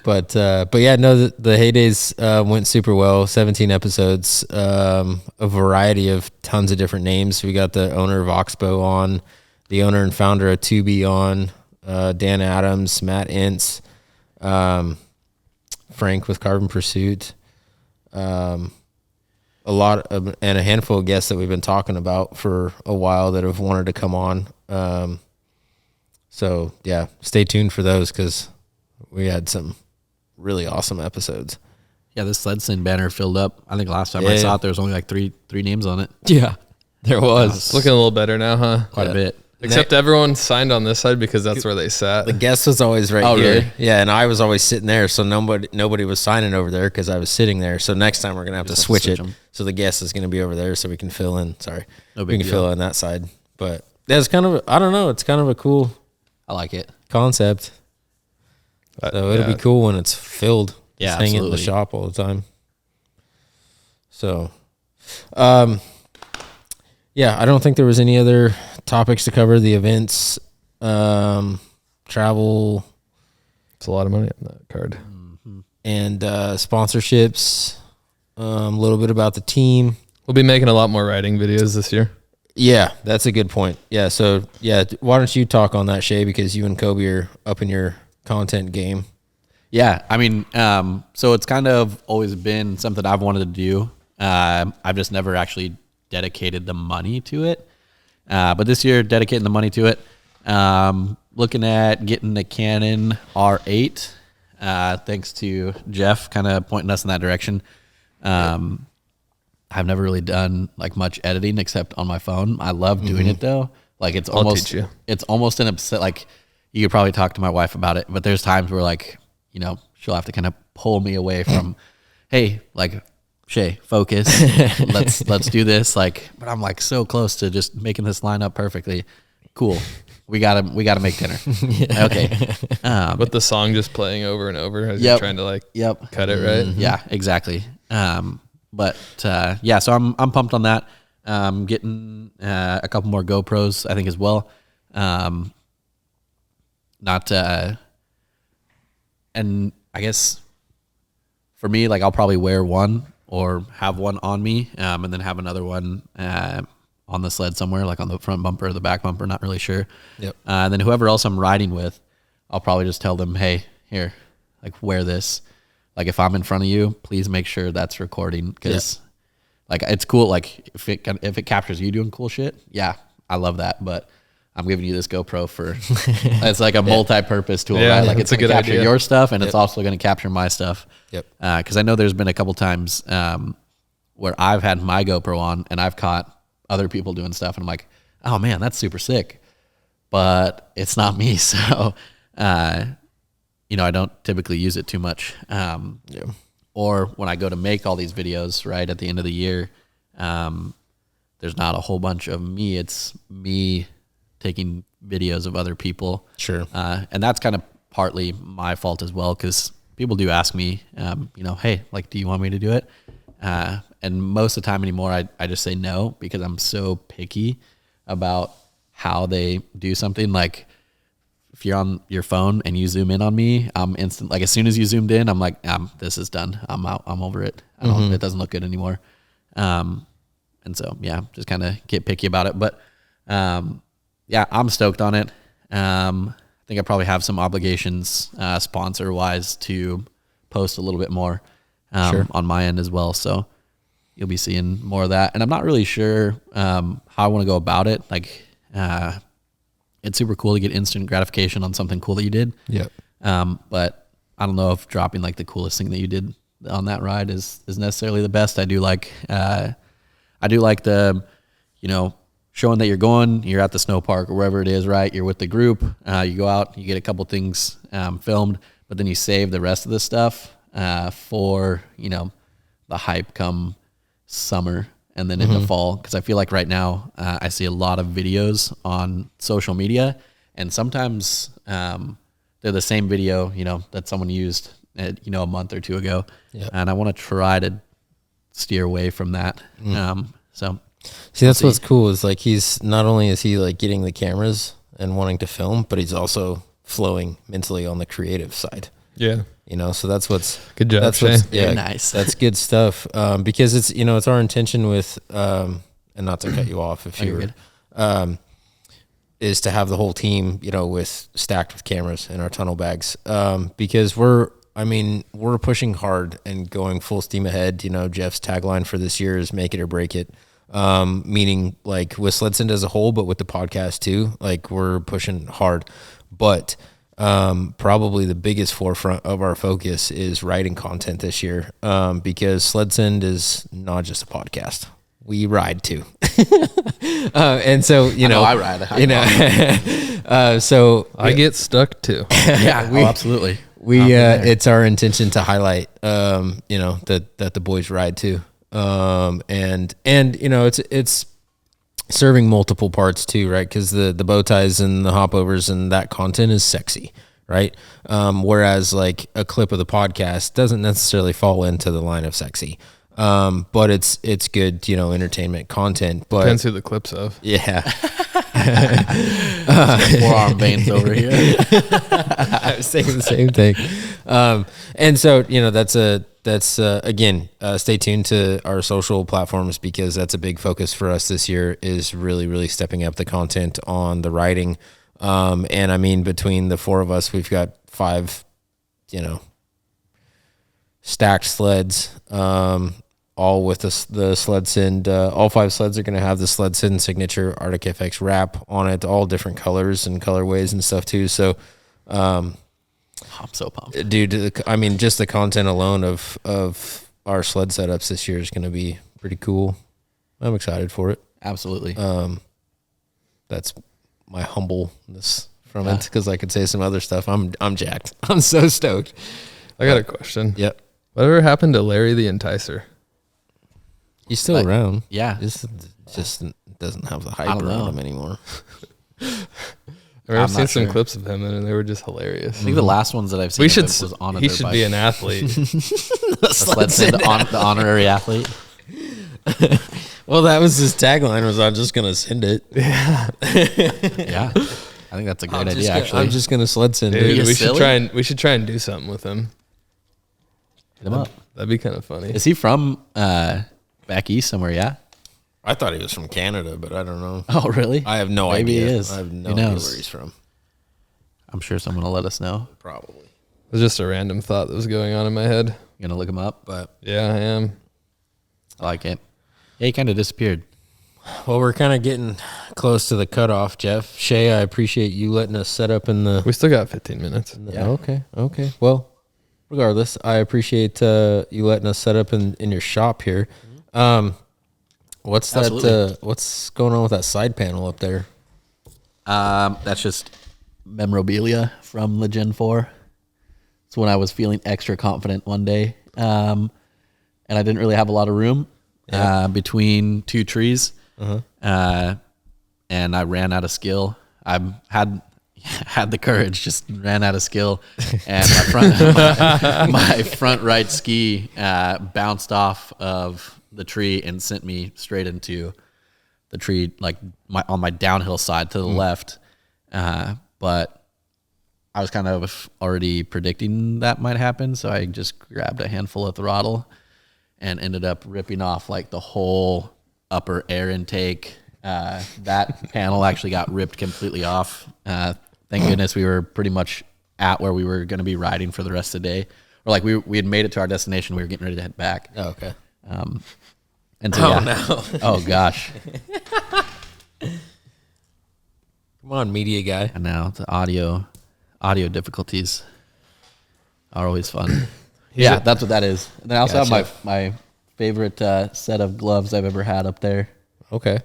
But yeah, no, the Heydays went super well. 17 episodes, a variety of tons of different names. We got the owner of Oxbow on, the owner and founder of 2B on, Dan Adams, Matt Ince, Frank with Carbon Pursuit, and a handful of guests that we've been talking about for a while that have wanted to come on. So yeah, stay tuned for those because we had some really awesome episodes. Yeah, this SledSend banner filled up. I think last time I saw it, there was only like three names on it. Yeah, there was. It's looking a little better now, huh? Quite a bit. Except everyone signed on this side because that's where they sat. The guest was always right here. Really? Yeah, and I was always sitting there, so nobody was signing over there because I was sitting there. So next time we're gonna have to switch it. 'em. So the guest is gonna be over there, so we can fill in. Sorry, No we big can deal. fill in that side. But that's kind of I don't know. It's kind of a cool I like it. concept. So it'll be cool when it's filled. Yeah, Just hang it in the absolutely. shop all the time. So, yeah, I don't think there was any other topics to cover. The events, travel, It's a lot of money on that card. and sponsorships. A little bit about the team. We'll be making a lot more riding videos this year. Yeah, that's a good point. Yeah, so yeah, why don't you talk on that, Shae, because you and Kobe are up in your content game. Yeah, I mean, so it's kind of always been something I've wanted to do. I've just never actually dedicated the money to it. But this year, dedicating the money to it. Looking at getting the Canon R8. Thanks to Jeff kind of pointing us in that direction. I've never really done like much editing except on my phone. I love doing it though. Like it's I'll almost, teach you. it's almost an upset. Like you could probably talk to my wife about it, but there's times where like, you know, she'll have to kind of pull me away from, hey, like Shae, focus. let's do this. Like, but I'm like so close to just making this line up perfectly. Cool. We gotta make dinner. Okay. With the song just playing over and over as Yep. you're trying to like Yep. cut it right. Yeah, exactly. But yeah, so I'm pumped on that. Getting a couple more GoPros, I think, as well. And I guess for me, like I'll probably wear one or have one on me, and then have another one on the sled somewhere, like on the front bumper or the back bumper. Not really sure. Yep. And then whoever else I'm riding with, I'll probably just tell them, hey, here, like wear this. Like if I'm in front of you, please make sure that's recording because, like, it's cool. Like if it captures you doing cool shit, yeah, I love that. But I'm giving you this GoPro for it's like a multi-purpose tool, Yeah, right? Like that's it's a gonna good capture idea. your stuff, and it's also going to capture my stuff. Yep. Because I know there's been a couple times where I've had my GoPro on and I've caught other people doing stuff, and I'm like, oh man, that's super sick, but it's not me. So, you know, I don't typically use it too much. Or when I go to make all these videos, right at the end of the year, there's not a whole bunch of me. It's me taking videos of other people. Sure. And that's kind of partly my fault as well, because people do ask me, you know, hey, like, do you want me to do it? And most of the time anymore, I just say no, because I'm so picky about how they do something. Like if you're on your phone and you zoom in on me, I'm instant. Like as soon as you zoomed in, I'm like, this is done. I'm out. I'm over it. It doesn't look good anymore. And so, yeah, just kind of get picky about it. But, yeah, I'm stoked on it. I think I probably have some obligations, sponsor wise, to post a little bit more, on my end as well. So you'll be seeing more of that. And I'm not really sure, how I want to go about it. Like, it's super cool to get instant gratification on something cool that you did. Yep. But I don't know if dropping like the coolest thing that you did on that ride is necessarily the best. I do like the, you know, showing that you're at the snow park or wherever it is, right? You're with the group, you go out, you get a couple things, filmed, but then you save the rest of the stuff, for, you know, the hype come summer and then in the fall. Cause I feel like right now, I see a lot of videos on social media, and sometimes, they're the same video, you know, that someone used, you know, a month or two ago. Yep. And I want to try to steer away from that. So See, that's what's cool is like he's not only is he like getting the cameras and wanting to film, but he's also flowing mentally on the creative side. Yeah. You know, so that's what's Good job, That's what's, Shae. yeah, Nice. That's good stuff. Because it's, you know, it's our intention with, and not to cut you off if you're you were, good. is to have the whole team, stacked with cameras in our tunnel bags, because we're pushing hard and going full steam ahead. Jeff's tagline for this year is "Make it or break it," meaning like with SledSend as a whole, but with the podcast too. Like we're pushing hard, but probably the biggest forefront of our focus is writing content this year, because SledSend is not just a podcast. We ride too. And so, I ride. So I get stuck too. Yeah, absolutely. It's our intention to highlight, that the boys ride too. And it's serving multiple parts too, right? Because the bow ties and the hopovers and that content is sexy, right? Whereas like a clip of the podcast doesn't necessarily fall into the line of sexy. But it's good, entertainment content. But depends who the clip's of. Yeah. Forearm veins over here. I was thinking the same thing. And so, that's again, stay tuned to our social platforms, because that's a big focus for us this year, is really, really stepping up the content on the riding. And I mean, between the four of us, we've got 5, stacked sleds, all with the SledSend. All 5 sleds are going to have the SledSend signature Arctic FX wrap on it, all different colors and colorways and stuff too. So, I'm so pumped, dude. I mean, just the content alone of our sled setups this year is going to be pretty cool. I'm excited for it. Absolutely. That's my humbleness from it, because I could say some other stuff. I'm jacked. I'm so stoked. I got a question. Yep. Whatever happened to Larry the Enticer? He's still around. Yeah. Just doesn't have the hype around him anymore. I've seen some clips of him, and they were just hilarious. I think the last ones that I've seen was on. He should be an athlete. the honorary athlete. Well, that was his tagline. Was I'm just gonna send it. Yeah. Yeah. I think that's a great idea. Actually, I'm just gonna sled send it. Dude, we should try and do something with him. Hit him up. That'd be kind of funny. Is he from back east somewhere? Yeah. I thought he was from Canada, but I don't know. Oh, really? I have no Maybe idea. he is. I have no Who idea knows? where he's from. I'm sure someone will let us know. Probably. It was just a random thought that was going on in my head. You gonna look him up? But Yeah, I am. I like it. Yeah, he kind of disappeared. well, we're kind of getting close to the cutoff, Jeff. Shae, I appreciate you letting us set up in the. We still got 15 minutes. Yeah. Okay. Well, regardless, I appreciate you letting us set up in your shop here. What's that? Absolutely. What's going on with that side panel up there? That's just memorabilia from the Gen 4. It's when I was feeling extra confident one day, and I didn't really have a lot of room between 2 trees, and I ran out of skill. I had the courage, just ran out of skill, and my front right ski bounced off of the tree and sent me straight into the tree, like on my downhill side to the left. But I was kind of already predicting that might happen, so I just grabbed a handful of throttle and ended up ripping off like the whole upper air intake. That panel actually got ripped completely off. Thank goodness we were pretty much at where we were going to be riding for the rest of the day. Or like we had made it to our destination. We were getting ready to head back. Oh, okay. And so, no. Oh, gosh. Come on, media guy. And now the audio difficulties are always fun. Yeah, that's what that is. And then I also have my favorite set of gloves I've ever had up there Okay.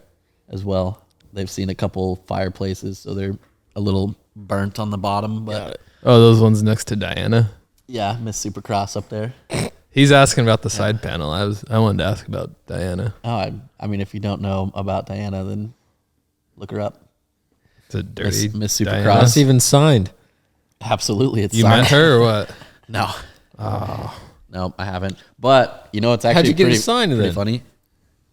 as well. They've seen a couple fireplaces, so they're a little burnt on the bottom. But Oh, those ones next to Diana. yeah, Miss Supercross up there. He's asking about the side panel. I wanted to ask about Diana. Oh, I mean, if you don't know about Diana, then look her up. It's a dirty Miss Diana. Supercross. That's even signed. Absolutely, it's You signed. met her or what? No. Oh. No, I haven't. But you know, it's actually How'd you get pretty, it signed pretty then? funny.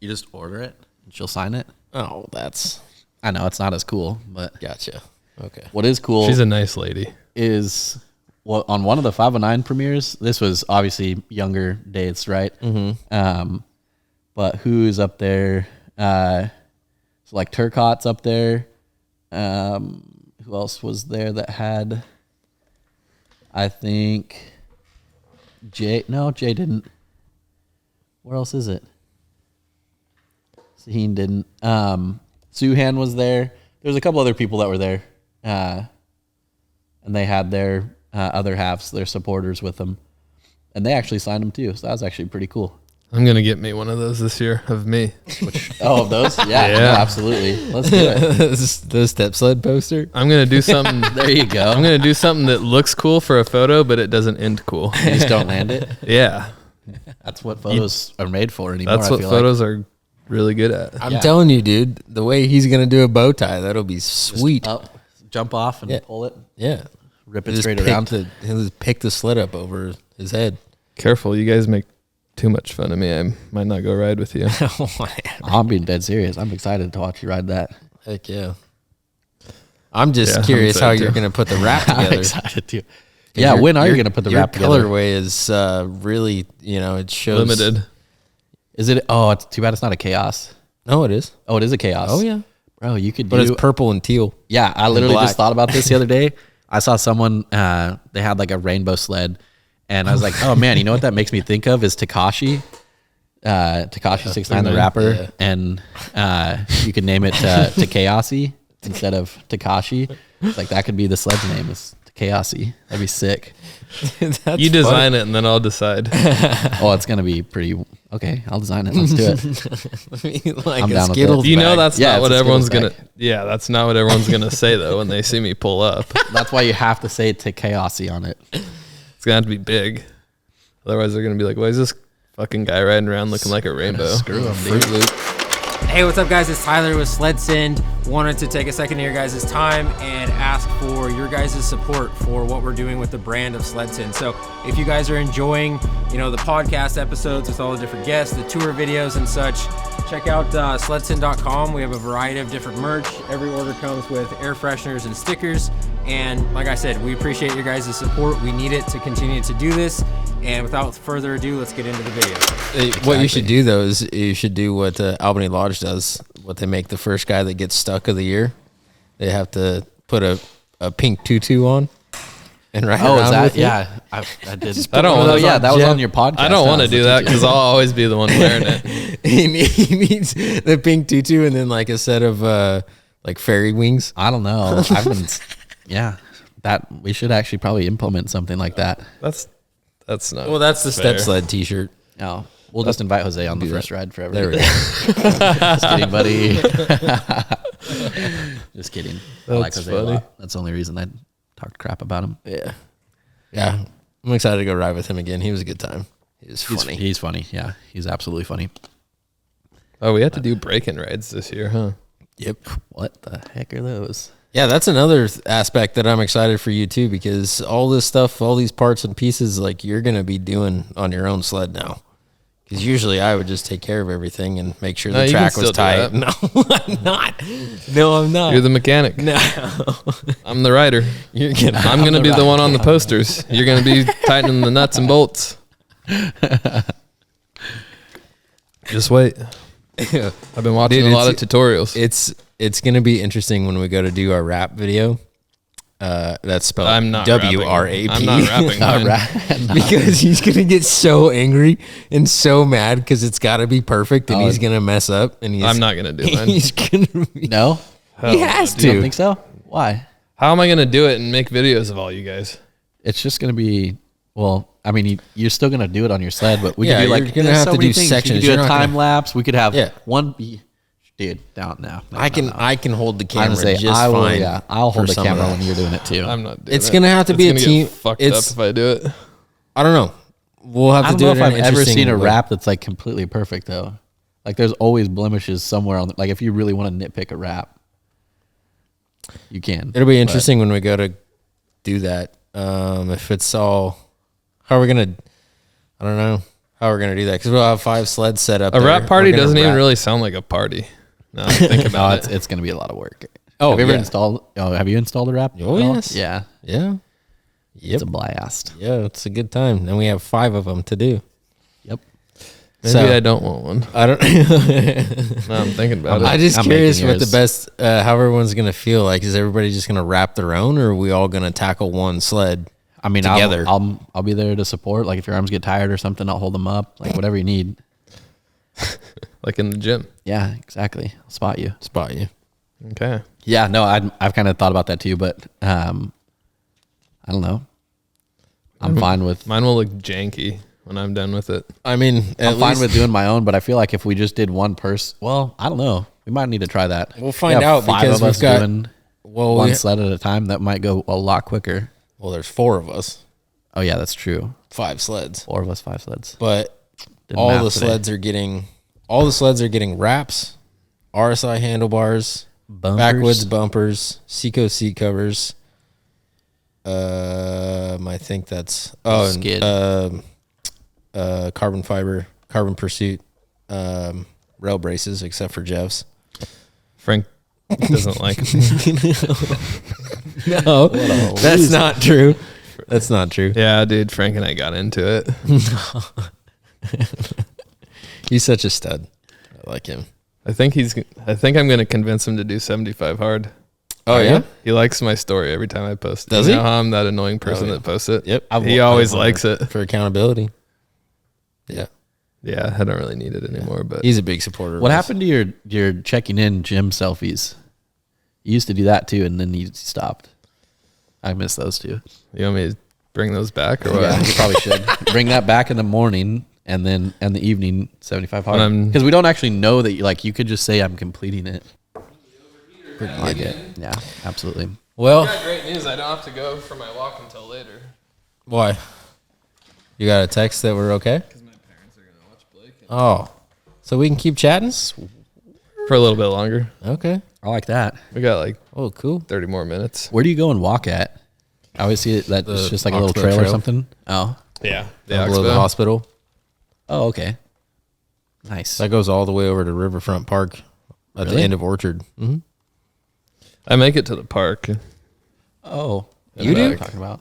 You just order it and she'll sign it. Oh, that's I know it's not as cool, but gotcha. Okay. what is cool She's a nice lady. is on one of the 509 premieres. This was obviously younger dates, right? Mm-hmm. But who's up there? So like Turcotte's up there. Who else was there that had? I think Jay. No, Jay didn't. Where else is it? Saheen didn't. Suhan was there. There's a couple other people that were there, and they had their other halves, their supporters with them, and they actually signed them too. So that was actually pretty cool. I'm gonna get me one of those this year of me. Of those? Yeah, no, absolutely. Let's do it. The step sled poster. I'm gonna do something. There you go. I'm gonna do something that looks cool for a photo, but it doesn't end cool. You just don't land it. Yeah, That's what photos are made for anymore. that's I what feel photos are really good at. I'm telling you, dude, the way he's going to do a bow tie, that'll be sweet. Like. Up, jump off and pull it. Yeah. Rip it Just straight pick around. He'll just pick the sled up over his head. Careful, you guys make too much fun of me. I might not go ride with you. I'm being dead serious. I'm excited to watch you ride that. Heck yeah. I'm just Yeah, I'm curious how excited you're too. going to put the wrap I'm together. excited too. Yeah, when are you going to put the wrap together? Your colorway is really, it shows. Limited. Is it? Oh, it's too bad it's not a chaos. No, it is. Oh, it is a chaos. Oh, yeah. Bro, you could But do. it's purple and teal. Yeah, I literally black. just thought about this the other day. I saw someone, they had like a rainbow sled, and I was like, oh man, you know what that makes me think of is Tekashi. Tekashi 69, the rapper. Yeah. And you could name it Tekashi instead of Tekashi. Like that could be the sled's name is Tekashi. That'd be sick. That's You design it and then I'll decide. Oh, it's going to be pretty. Okay, I'll design it. Let's do it. like I'm a down with Skittles it. You know bag. that's Yeah, not what it's a everyone's Skittles gonna. Yeah, that's not what everyone's gonna say though when they see me pull up. That's why you have to say Tekashi on it. It's gonna have to be big. Otherwise, they're gonna be like, "Why is this fucking guy riding around looking like a rainbow?" Screw them, dude. Hey, what's up, guys? It's Tyler with SledSend. Wanted to take a second of your guys' time and ask for your guys' support for what we're doing with the brand of SledSend. So if you guys are enjoying, the podcast episodes with all the different guests, the tour videos and such, check out SledSend.com. We have a variety of different merch. Every order comes with air fresheners and stickers. And like I said, we appreciate your guys' support. We need it to continue to do this. And without further ado, let's get into the video. What you should do, though, is you should do what Albany Lodge does, what they make the first guy that gets stuck of the year. They have to put a pink tutu on and ride Oh, around is that? with it. Yeah, I did. I don't want Oh, to. yeah, that was on your podcast. I don't want to That was do the that tutu. because I'll always be the one wearing it. He needs the pink tutu and then like a set of like fairy wings. I don't know. I've been. Yeah, that we should actually probably implement something like that. That's not. Well, that's the fair. step sled T-shirt. No, we'll just invite Jose on the first ride forever. There we go. Just kidding, buddy. Just kidding. I like That's Jose a funny. lot. That's the only reason I talked crap about him. Yeah. I'm excited to go ride with him again. He was a good time. He was funny. He's funny. Yeah, he's absolutely funny. Oh, we have to do break-in rides this year, huh? Yep. What the heck are those? Yeah, that's another aspect that I'm excited for you too, because all this stuff, all these parts and pieces, like you're going to be doing on your own sled now. Because usually I would just take care of everything and make sure No, the you can track was still do tight. that. No, I'm not. No, I'm not. You're the mechanic. no. I'm the rider. You're gonna. I'm gonna be the one on the posters. You're gonna be tightening the nuts and bolts. Just wait. I've been watching Dude, a lot of it's- tutorials. It's gonna be interesting when we go to do our rap video. That's spelled I'm not WRAP. I'm not rapping. mine. Because he's gonna get so angry and so mad because it's got to be perfect and he's gonna mess up and he's. I'm not gonna do mine. He's gonna. Be, No, he has you don't to. think so? Why? How am I gonna do it and make videos of all you guys? It's just gonna be. Well, I mean, you're still gonna do it on your sled, but we Yeah, could do like you're gonna there's have so to many do things. sections. We could You're do a not gonna- time lapse. We could have Yeah. one. Dude, down now. No, I can. no. I can hold the I'm camera gonna say just I will. fine. Yeah, I'll hold for the some of camera that. when you're doing it too. I'm not doing It's it. gonna have to be a gonna team- Get fucked it's- up if I do it. I don't know. We'll have I to don't do know it. if in I've an ever interesting seen a way. wrap that's like completely perfect though. Like there's always blemishes somewhere on. Like if you really want to nitpick a wrap, you can. It'll be But interesting when we go to do that. If it's all, how are we gonna? I don't know how we're gonna do that because we'll have 5 sleds set up. A there. rap party We're gonna doesn't even wrap- really sound like a party. No, think No, about it's it. it's gonna be a lot of work. Oh, have you ever yeah. installed? Oh, have you installed a wrap? Oh, at all? yes. Yeah, Yeah. Yep. it's a blast. Yeah, it's a good time. And we have 5 of them to do. Yep. Maybe I don't want one. I don't. Now I'm thinking about I'm it. just I'm curious making what the yours. best, how everyone's gonna feel like. Is everybody just gonna wrap their own, or are we all gonna tackle one sled? I mean, Together. I'll be there to support. Like if your arms get tired or something, I'll hold them up. Like whatever you need. Like in the gym. Yeah, exactly. I'll spot you. Spot you. Okay. Yeah, no, I've kind of thought about that too, but I don't know. I'm fine with Mine will look janky when I'm done with it. I mean, I'm fine with doing my own, but I feel like if we just did one person, well, I don't know. We might need to try that. We'll find We have out 5 because of we've us got- doing Well, one sled at a time. That might go a lot quicker. well, there's 4 of us, Oh yeah, that's true. 5 sleds, 4 of us, 5 sleds. but Did all math the today. sleds are getting wraps, RSI handlebars, Bumpers. backwoods bumpers, Seco seat covers. I think that's Skid. carbon fiber, carbon pursuit, rail braces, except for Jeff's. Frank doesn't like me. No, that's not true. That's not true. Yeah, dude, Frank and I got into it. He's such a stud. I like him. I think I'm going to convince him to do 75 hard. Oh yeah. He likes my story every time I post it. Does You he? know how I'm that annoying person yeah. that posts it? Yep. He always likes it. For accountability. Yeah. Yeah, I don't really need it anymore, but He's a big supporter. of What us. happened to your checking in gym selfies? You used to do that too, and then you stopped. I miss those too. you want me to bring those back or what? Yeah, you probably should bring that back in the morning and then in the evening 75 hard When I'm- because we don't actually know that you could just say I'm completing it. I like it. Yeah, absolutely. Well, Great news. I don't have to go for my walk until later. why? You got a text that we're okay? Because my parents are going to watch Blake. Oh. So we can keep chatting? For a little bit longer. Okay. I like that. We got like Oh, cool. 30 more minutes. Where do you go and walk at? I always see it that it's just like a little Oxbow trail or Trail. something. Oh, Yeah. Down below the hospital. oh, okay, nice. That goes all the way over to Riverfront Park at the Really? end of Orchard. Mm-hmm. I make it to the park. Oh, You do? what I'm talking about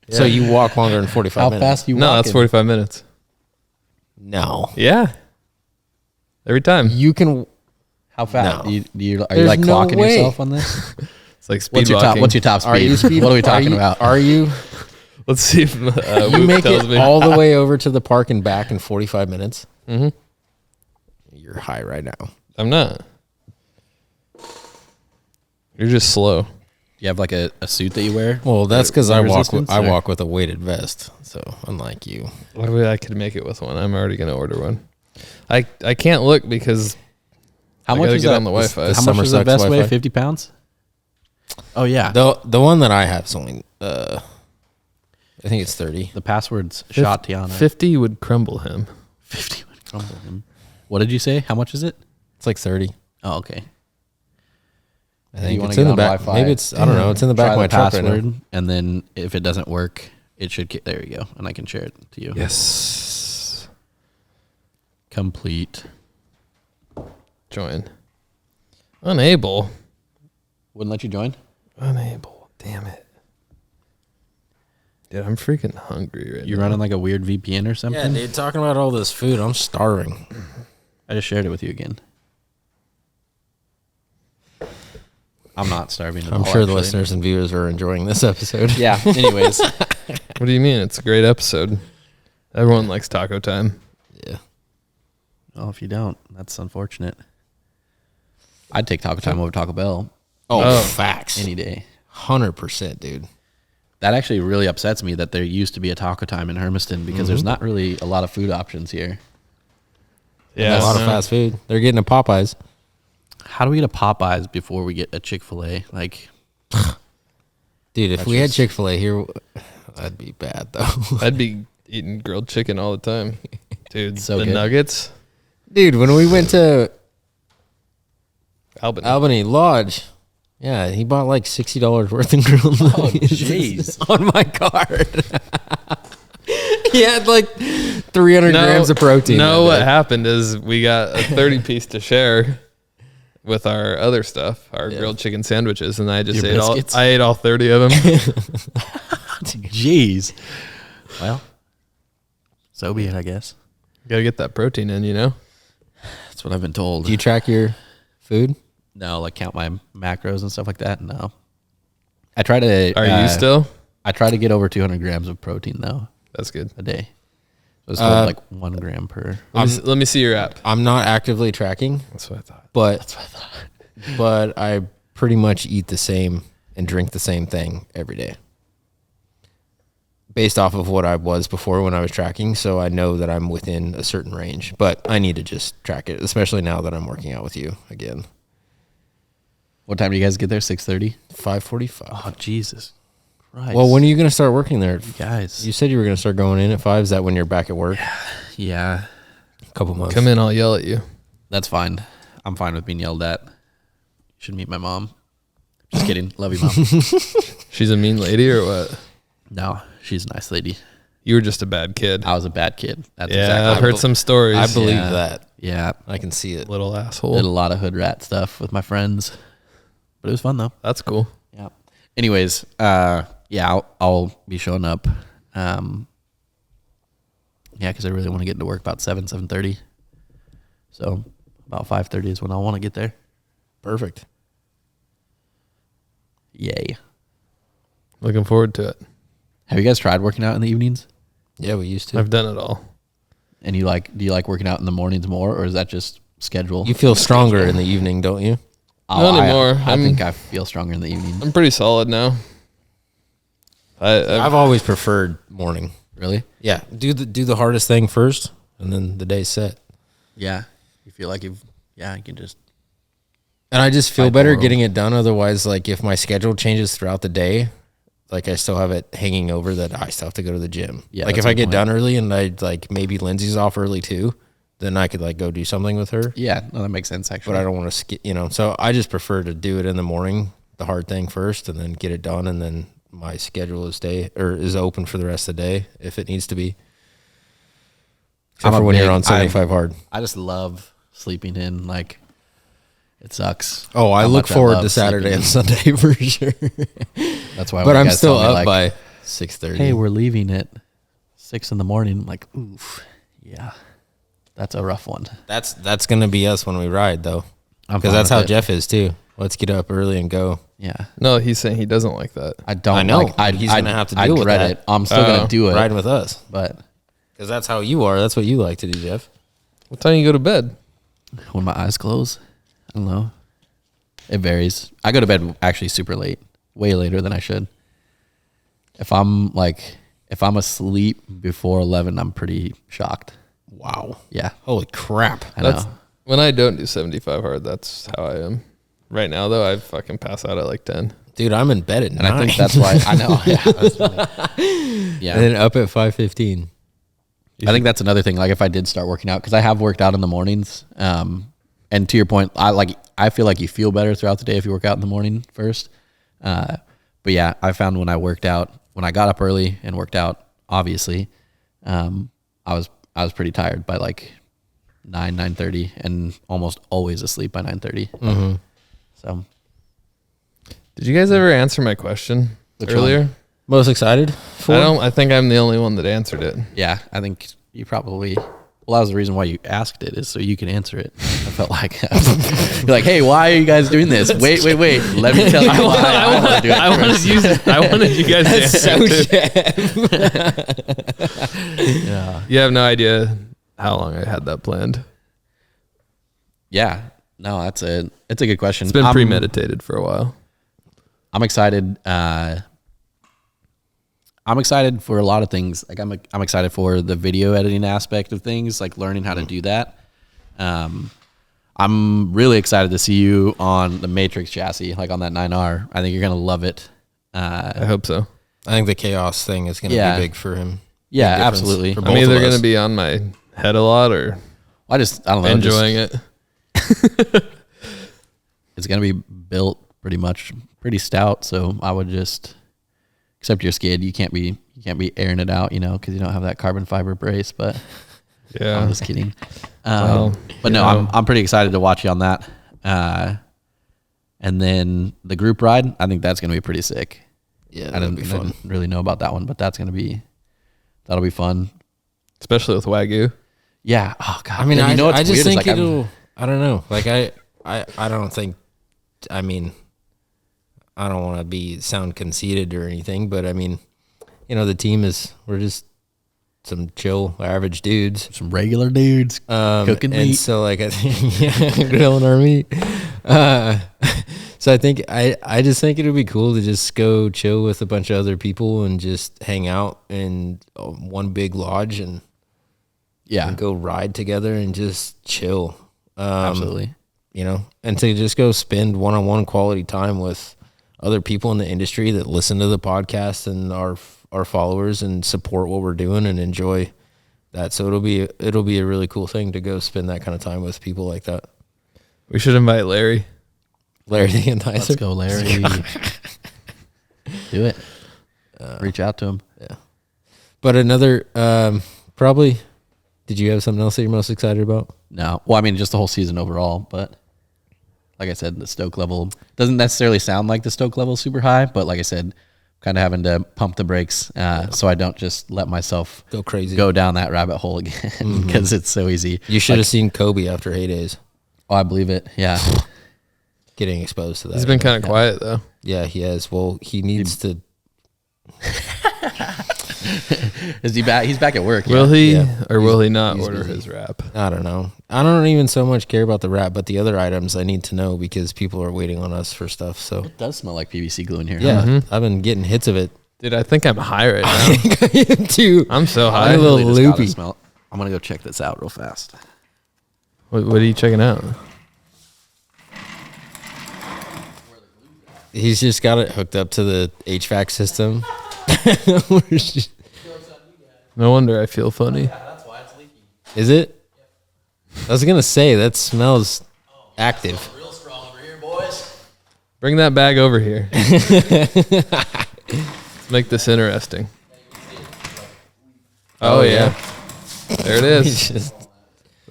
So you walk longer than 45 how minutes. fast you No, walking? that's 45 minutes. No. Yeah. Every time. You can. How fast? No. Are you There's like no clocking way. yourself on this? It's like speed What's your top? walking. What's your top speed? Are you speed? What are we talking about? Are you? Let's see if You Whoop make tells it me. all the way over to the park and back in 45 minutes? Mm-hmm. You're high right now. I'm not. You're just slow. You have like a suit that you wear? Well, that's because I Wind walk. resistance, I or- walk with a weighted vest. So unlike you, Maybe I could make it with one. I'm already gonna order one. I can't look because How I much gotta is get that? on the Wi-Fi. the How summer much is the sucks best way? Wi-Fi. 50 pounds? Oh yeah. the one that I have is only. I think it's 30. The password's shot Tiana. 50 would crumble him. 50 would crumble him. What did you say? How much is it? It's like 30. Oh, okay. I think wanna it's get in the on back. Wi-Fi, Maybe it's. I don't know. It's in the back try of my the truck right password, now. and then if it doesn't work, it should get there. You go, and I can share it to you. Yes. Complete. Join. Unable. Wouldn't let you join. Unable. Damn it. Dude, I'm freaking hungry right You're now. running like a weird VPN or something. Yeah, dude. Talking about all this food, I'm starving. I just shared it with you again. I'm not starving at I'm all, sure the actually. listeners and viewers are enjoying this episode. Yeah. Anyways, What do you mean? It's a great episode. Everyone likes taco time. Yeah. well, if you don't, that's unfortunate. I'd take Taco Time over Taco Bell Oh, facts. any day. 100%, dude. That actually really upsets me that there used to be a Taco Time in Hermiston because there's not really a lot of food options here. Yeah. a lot of fast food. They're getting a Popeyes. How do we get a Popeyes before we get a Chick-fil-A? Like, Dude, if That's we had just- Chick-fil-A here, that'd be bad, though. I'd be eating grilled chicken all the time. Dude, So the good. nuggets. Dude, when we went to Albany. Albany Lodge, yeah, he bought like $60 worth of grilled nuggets jeez. on my card. He had like 300 grams of protein. No, that what day. happened is we got a 30 piece to share with our other stuff, our grilled chicken sandwiches, and I just Your biscuits? I ate all 30 of them. Jeez. Well, So be it, I guess. You gotta get that protein in, you know? That's what I've been told. Do you track your food? No, like count my macros and stuff like that? No. I try to... Are you still? I try to get over 200 grams of protein, though, That's good. a day. So it's like 1 gram per... Let me see your app. I'm not actively tracking, That's what I thought. but I pretty much eat the same and drink the same thing every day, based off of what I was before when I was tracking. So I know that I'm within a certain range, but I need to just track it, especially now that I'm working out with you again. What time do you guys get there? 6:30? 5:45. Oh, Jesus Christ. Well, when are you going to start working there? Guys. You said you were going to start going in at 5. Is that when you're back at work? Yeah. A couple months. Come in, I'll yell at you. That's fine. I'm fine with being yelled at. You should meet my mom. Just kidding. Love you, Mom. She's a mean lady or what? No, she's a nice lady. You were just a bad kid. I was a bad kid. That's Yeah, exactly. I've heard some stories. I believe Yeah. that. Yeah. I can see it. Little asshole. Did a lot of hood rat stuff with my friends. But it was fun, though. That's cool. Yeah. Anyways, yeah, I'll be showing up. Yeah, because I really want to get into work about 7:30. So about 5:30 is when I want to get there. Perfect. Yay. Looking forward to it. Have you guys tried working out in the evenings? Yeah, we used to. I've done it all. And do you like working out in the mornings more, or is that just schedule? You feel stronger in the evening, don't you? Not anymore. I think I feel stronger in the evening. I'm pretty solid now. I've always preferred morning. Really? Yeah, do the hardest thing first, and then the day's set. Yeah. You feel like you can just... And I just feel Fight the better world. getting it done. Otherwise, like if my schedule changes throughout the day, like I still have it hanging over that I still have to go to the gym. Yeah, like that's if I a good get point. done early and I like maybe Lindsay's off early too, then I could like go do something with her. Yeah, no, that makes sense, actually. But I don't want to skip, so I just prefer to do it in the morning, the hard thing first, and then get it done, and then my schedule is open for the rest of the day if it needs to be. Except for when you're on 75 hard. I just love sleeping in. Like, it sucks. Oh, I how look much forward love to Saturday and sleeping Sunday for sure. in. That's why. But when I'm guys still tell me, up like, by 6:30. Hey, we're leaving at 6 a.m. I'm like, oof, yeah, that's a rough one. That's gonna be us when we ride though, I'm because fine that's with how it. Jeff is too. Let's get up early and go. Yeah, No, he's saying he doesn't like that. I don't. I know, Like, but he's gonna have to I deal with dread that. it. I'm still gonna do it. Riding with us, But because that's how you are. That's what you like to do, Jeff. What time you go to bed? when my eyes close, I don't know. It varies. I go to bed actually super late, way later than I should. If I'm asleep before 11, I'm pretty shocked. Wow. Yeah, Holy crap. I That's know. when I don't do 75 hard. That's how I am. Right now, though, I fucking pass out at like 10. Dude, I'm in bed at And 9. I think that's why I know. Yeah, that's funny. Yeah. And then up at 5:15. I think that's another thing. Like if I did start working out, because I have worked out in the mornings. And to your point, I feel like you feel better throughout the day if you work out in the morning first. But yeah, I found when I got up early and worked out, obviously, I was pretty tired by like 9:30, and almost always asleep by 9:30. Mm-hmm. So Did you guys ever answer my question Which earlier? Most excited for? I think I'm the only one that answered it. yeah, I think you probably. Well, that was the reason why you asked it, is so you can answer it. I felt like you're like, hey, why are you guys doing this? Wait. Let me tell you why I want to do it. I wanted you guys to answer. Yeah. You have no idea how long I had that planned. Yeah. No, it's a good question. It's been premeditated for a while. I'm excited. I'm excited for a lot of things. Like I'm excited for the video editing aspect of things, like learning how to do that. I'm really excited to see you on the Matrix chassis, like on that 9R. I think you're gonna love it. I hope so. I think the chaos thing is going to Yeah. be big for him. Yeah, Big difference absolutely. for I'm both either of going us. to be on my head a lot or I don't know. enjoying it. It's gonna be built pretty stout. So I would just, except your skid, you can't be airing it out, because you don't have that carbon fiber brace. But Yeah. I'm just kidding. Well, But no, I'm pretty excited to watch you on that. And then the group ride, I think that's gonna be pretty sick. Yeah, I that'll didn't be fun. really know about that one, but that'll be fun. especially with Wagyu. Yeah. Oh God. I mean, And I just think like it'll. I don't know. Like I don't think. I mean, I don't want to sound conceited or anything, but I mean, the team we're just some chill, average dudes, some regular dudes cooking meat. and so like I think grilling our meat. So I think I just think it'd be cool to just go chill with a bunch of other people and just hang out in one big lodge and go ride together and just chill. Absolutely. And to just go spend one-on-one quality time with other people in the industry that listen to the podcast and our followers and support what we're doing and enjoy that. So it'll be a really cool thing to go spend that kind of time with people like that. We should invite Larry. Larry the Enticer. Let's go, Larry. Do it. Reach out to him. Yeah. But another, probably, did you have something else that you're most excited about? No. Well, I mean, just the whole season overall, but like I said, the stoke level doesn't necessarily sound like the stoke level is super high, but like I said, kind of having to pump the brakes so I don't just let myself go crazy, go down that rabbit hole again because it's so easy. You should have seen Kobe after 8 days. Oh, I believe it. Yeah. Getting exposed to that. He's been kind of quiet though. Yeah, he has. Well, he needs to. Is he back? He's back at work. Will he or will he not order busy. his wrap? I don't know. I don't even so much care about the wrap, but the other items I need to know because people are waiting on us for stuff. So it does smell like PVC glue in here. Yeah, I've been getting hits of it. Dude, I think I'm high right now. Too. I'm so high. I'm a little loopy. I'm gonna go check this out real fast. What are you checking out? He's just got it hooked up to the HVAC system. No wonder I feel funny. That's why it's leaking. Is it? I was gonna say that smells active. Real strong over here, boys. Bring that bag over here. Let's make this interesting. Oh yeah. There it is.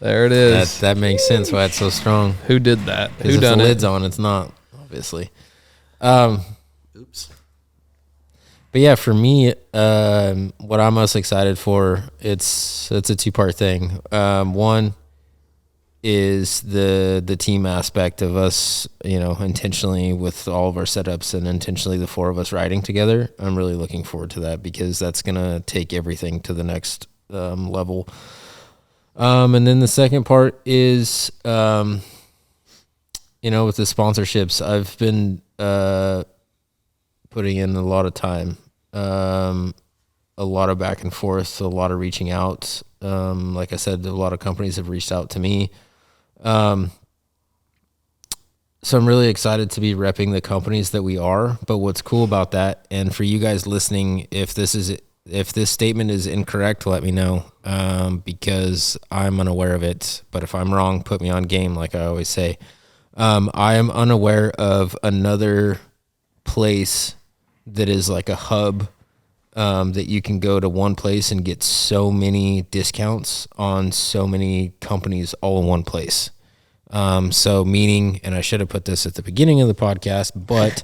There it is. That makes sense why it's so strong. Who did that? Who If done the it? lid's on, it's not, obviously. Oops. But yeah, for me, what I'm most excited for, it's a two-part thing. One is the team aspect of us, intentionally with all of our setups and intentionally the four of us riding together. I'm really looking forward to that because that's gonna take everything to the next level. And then the second part is, with the sponsorships, I've been putting in a lot of time, a lot of back and forth, a lot of reaching out. Like I said, a lot of companies have reached out to me. So I'm really excited to be repping the companies that we are. But what's cool about that, and for you guys listening, if this statement is incorrect, let me know, because I'm unaware of it. But if I'm wrong, put me on game, like I always say. I am unaware of another place that is like a hub that you can go to one place and get so many discounts on so many companies all in one place. So meaning, and I should have put this at the beginning of the podcast, but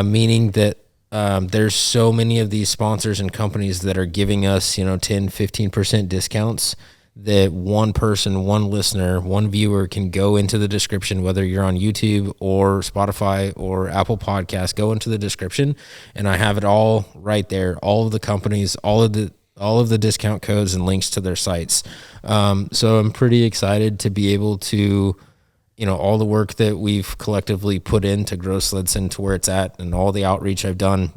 meaning that there's so many of these sponsors and companies that are giving us, 10, 15% discounts that one person, one listener, one viewer can go into the description, whether you're on YouTube or Spotify or Apple Podcasts, go into the description and I have it all right there. All of the companies, all of the discount codes and links to their sites. So I'm pretty excited to be able to, all the work that we've collectively put in to grow SledSend to where it's at and all the outreach I've done,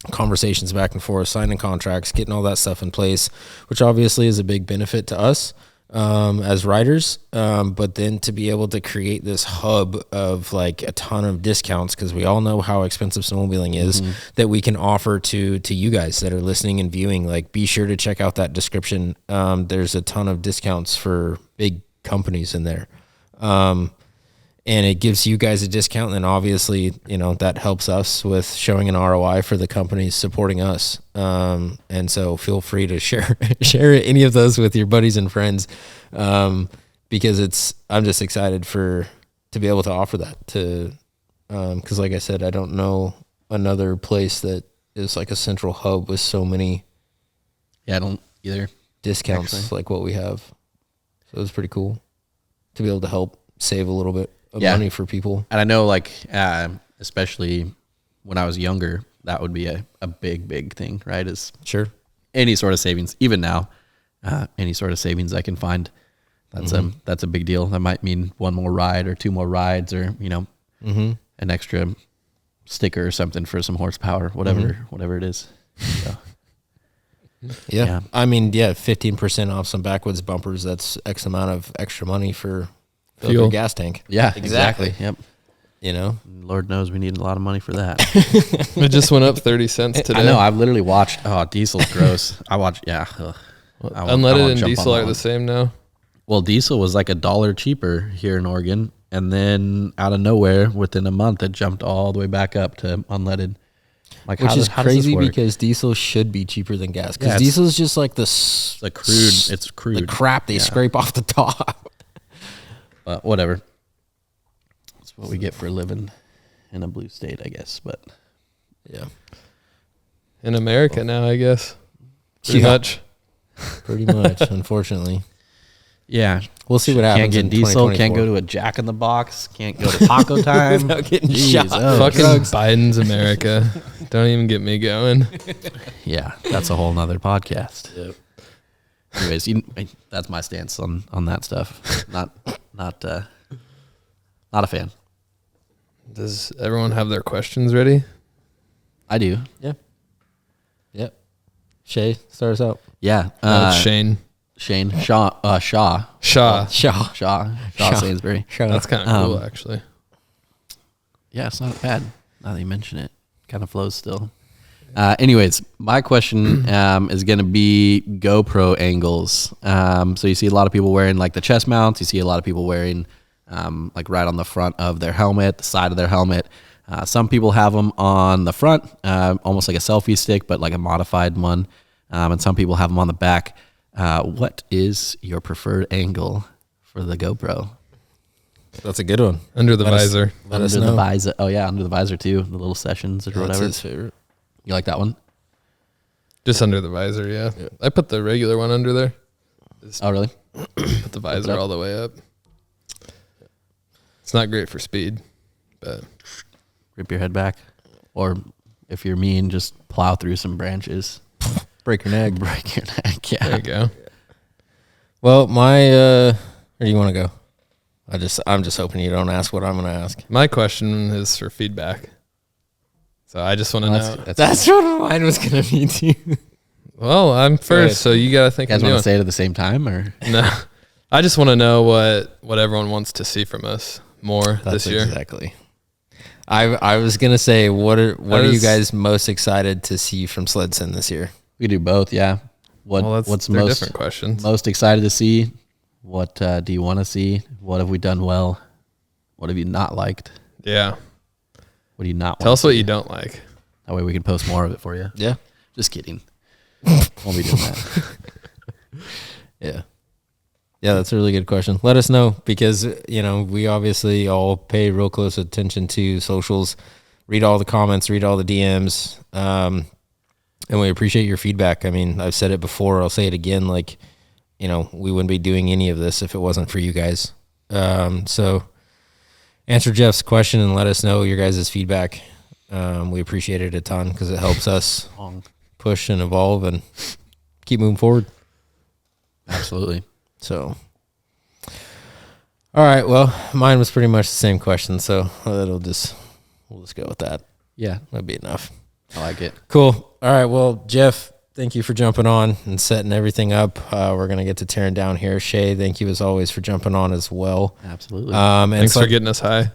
conversations back and forth, signing contracts, getting all that stuff in place, which obviously is a big benefit to us as riders. But then to be able to create this hub of like a ton of discounts, because we all know how expensive snowmobiling is, that we can offer to you guys that are listening and viewing. Like, be sure to check out that description. There's a ton of discounts for big companies in there. And it gives you guys a discount, and obviously, that helps us with showing an ROI for the companies supporting us. And so feel free to share any of those with your buddies and friends, because I'm just excited to be able to offer that because like I said, I don't know another place that is like a central hub with so many. Yeah, I don't either. discounts like what we have. So it was pretty cool to be able to help save a little bit of Yeah. money for people. And I know, like, especially when I was younger, that would be a big thing, right? Is Sure. any sort of savings, even now, any sort of savings I can find, that's a big deal. That might mean one more ride or two more rides, or an extra sticker or something for some horsepower, whatever it is. So, Yeah. I mean, 15% off some backwoods bumpers. That's X amount of extra money for fill Fuel. your gas tank. yeah, exactly. Yep. Lord knows we need a lot of money for that. It just went up 30 cents today. I know. I've literally watched. Oh, diesel's gross. I watched. Yeah. Ugh. I Unleaded wanna and jump on diesel that are the one. same now. Well, diesel was like $1 cheaper here in Oregon, and then out of nowhere, within a month, it jumped all the way back up to unleaded. Like, Which is how does this crazy work? because diesel should be cheaper than gas. Because Yeah, diesel is just like the like crude. It's crude. the crap they Yeah. scrape off the top. But whatever. That's what we get for living in a blue state, I guess. But Yeah. In America now, I guess. Pretty Yeah. much. Pretty much, unfortunately. yeah, We'll see what happens. can't get in diesel. Can't 2024. go to a Jack in the Box. Can't go to Taco Time Without getting Jeez, shot. oh, Fucking drugs. Biden's America. Don't even get me going. Yeah, that's a whole nother podcast. Yep. Anyways, that's my stance on that stuff. Not a fan. Does everyone have their questions ready? I do. Yeah. Yep. Shae, start us out. Yeah. Shane. Shane Shaw. Shaw. Shaw. Shaw Sainsbury. Shaw. That's kind of cool, actually. Yeah, it's not bad. Now that you mention it, kind of flows still. Anyways, my question is going to be GoPro angles. So you see a lot of people wearing like the chest mounts. You see a lot of people wearing like right on the front of their helmet, the side of their helmet. Some people have them on the front, almost like a selfie stick, but like a modified one. And some people have them on the back. What is your preferred angle for the GoPro? That's a good one. Under the visor. Let us Under know. the visor. Oh yeah, under the visor too. The little sessions or That's whatever. his favorite. You like that one? Just under the visor, yeah. I put the regular one under there. Oh really? Put the visor all the way up. It's not great for speed, but Rip your head back, or if you're mean, just plow through some branches. Break your neck. Break your neck. there Yeah. you go. Well, where do you want to go? I'm just hoping you don't ask what I'm going to ask. My question is for feedback. So I just want to know. That's what mine was going to be too. Well, I'm ahead. first, so you got to think You guys of want new to say it at the same time, or one. No. I just want to know what everyone wants to see from us more this year. Exactly. I was going to say, what are you guys most excited to see from SledSend this year? we do both? Yeah. Well, What's they're most different questions. most excited to see? What do you want to see? What have we done well? What have you not liked? Yeah. What do you not? Tell want us to what see? you don't like. That way we can post more of it for you. Yeah. Just kidding. Won't be doing that. Yeah. Yeah, that's a really good question. Let us know because, we obviously all pay real close attention to socials, read all the comments, read all the DMs, and we appreciate your feedback. I mean, I've said it before. I'll say it again. Like, we wouldn't be doing any of this if it wasn't for you guys. So answer Jeff's question and let us know your guys' feedback. We appreciate it a ton because it helps us push and evolve and keep moving forward. Absolutely. So, all right. Well, mine was pretty much the same question, so we'll just go with that. Yeah, That'd be enough. I like it. Cool. All right. Well, Jeff, thank you for jumping on and setting everything up. We're gonna get to tearing down here. Shae, thank you as always for jumping on as well. Absolutely. And Thanks for getting us high.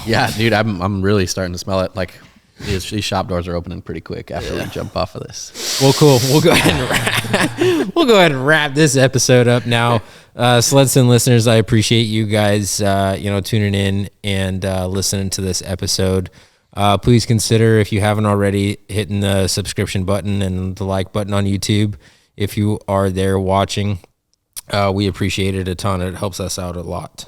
Yeah, dude, I'm really starting to smell it. Like these shop doors are opening pretty quick after we jump off of this. Well, cool. We'll go ahead and wrap this episode up now. SledSend listeners, I appreciate you guys, tuning in and listening to this episode. Please consider, if you haven't already, hitting the subscription button and the like button on YouTube. If you are there watching, we appreciate it a ton. It helps us out a lot.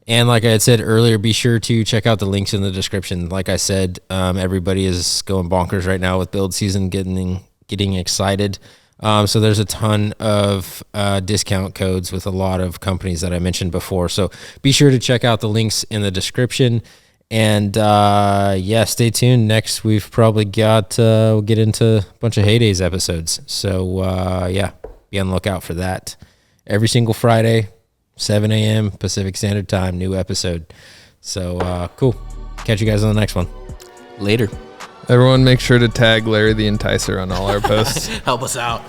And like I had said earlier, be sure to check out the links in the description. Like I said, everybody is going bonkers right now with build season, getting excited. So there's a ton of discount codes with a lot of companies that I mentioned before. So be sure to check out the links in the description. And stay tuned. Next, we've probably got we'll get into a bunch of Heydays episodes. So be on the lookout for that. Every single Friday, 7 a.m. Pacific Standard Time, new episode. So cool. Catch you guys on the next one. Later. Everyone make sure to tag Larry the Enticer on all our posts. Help us out.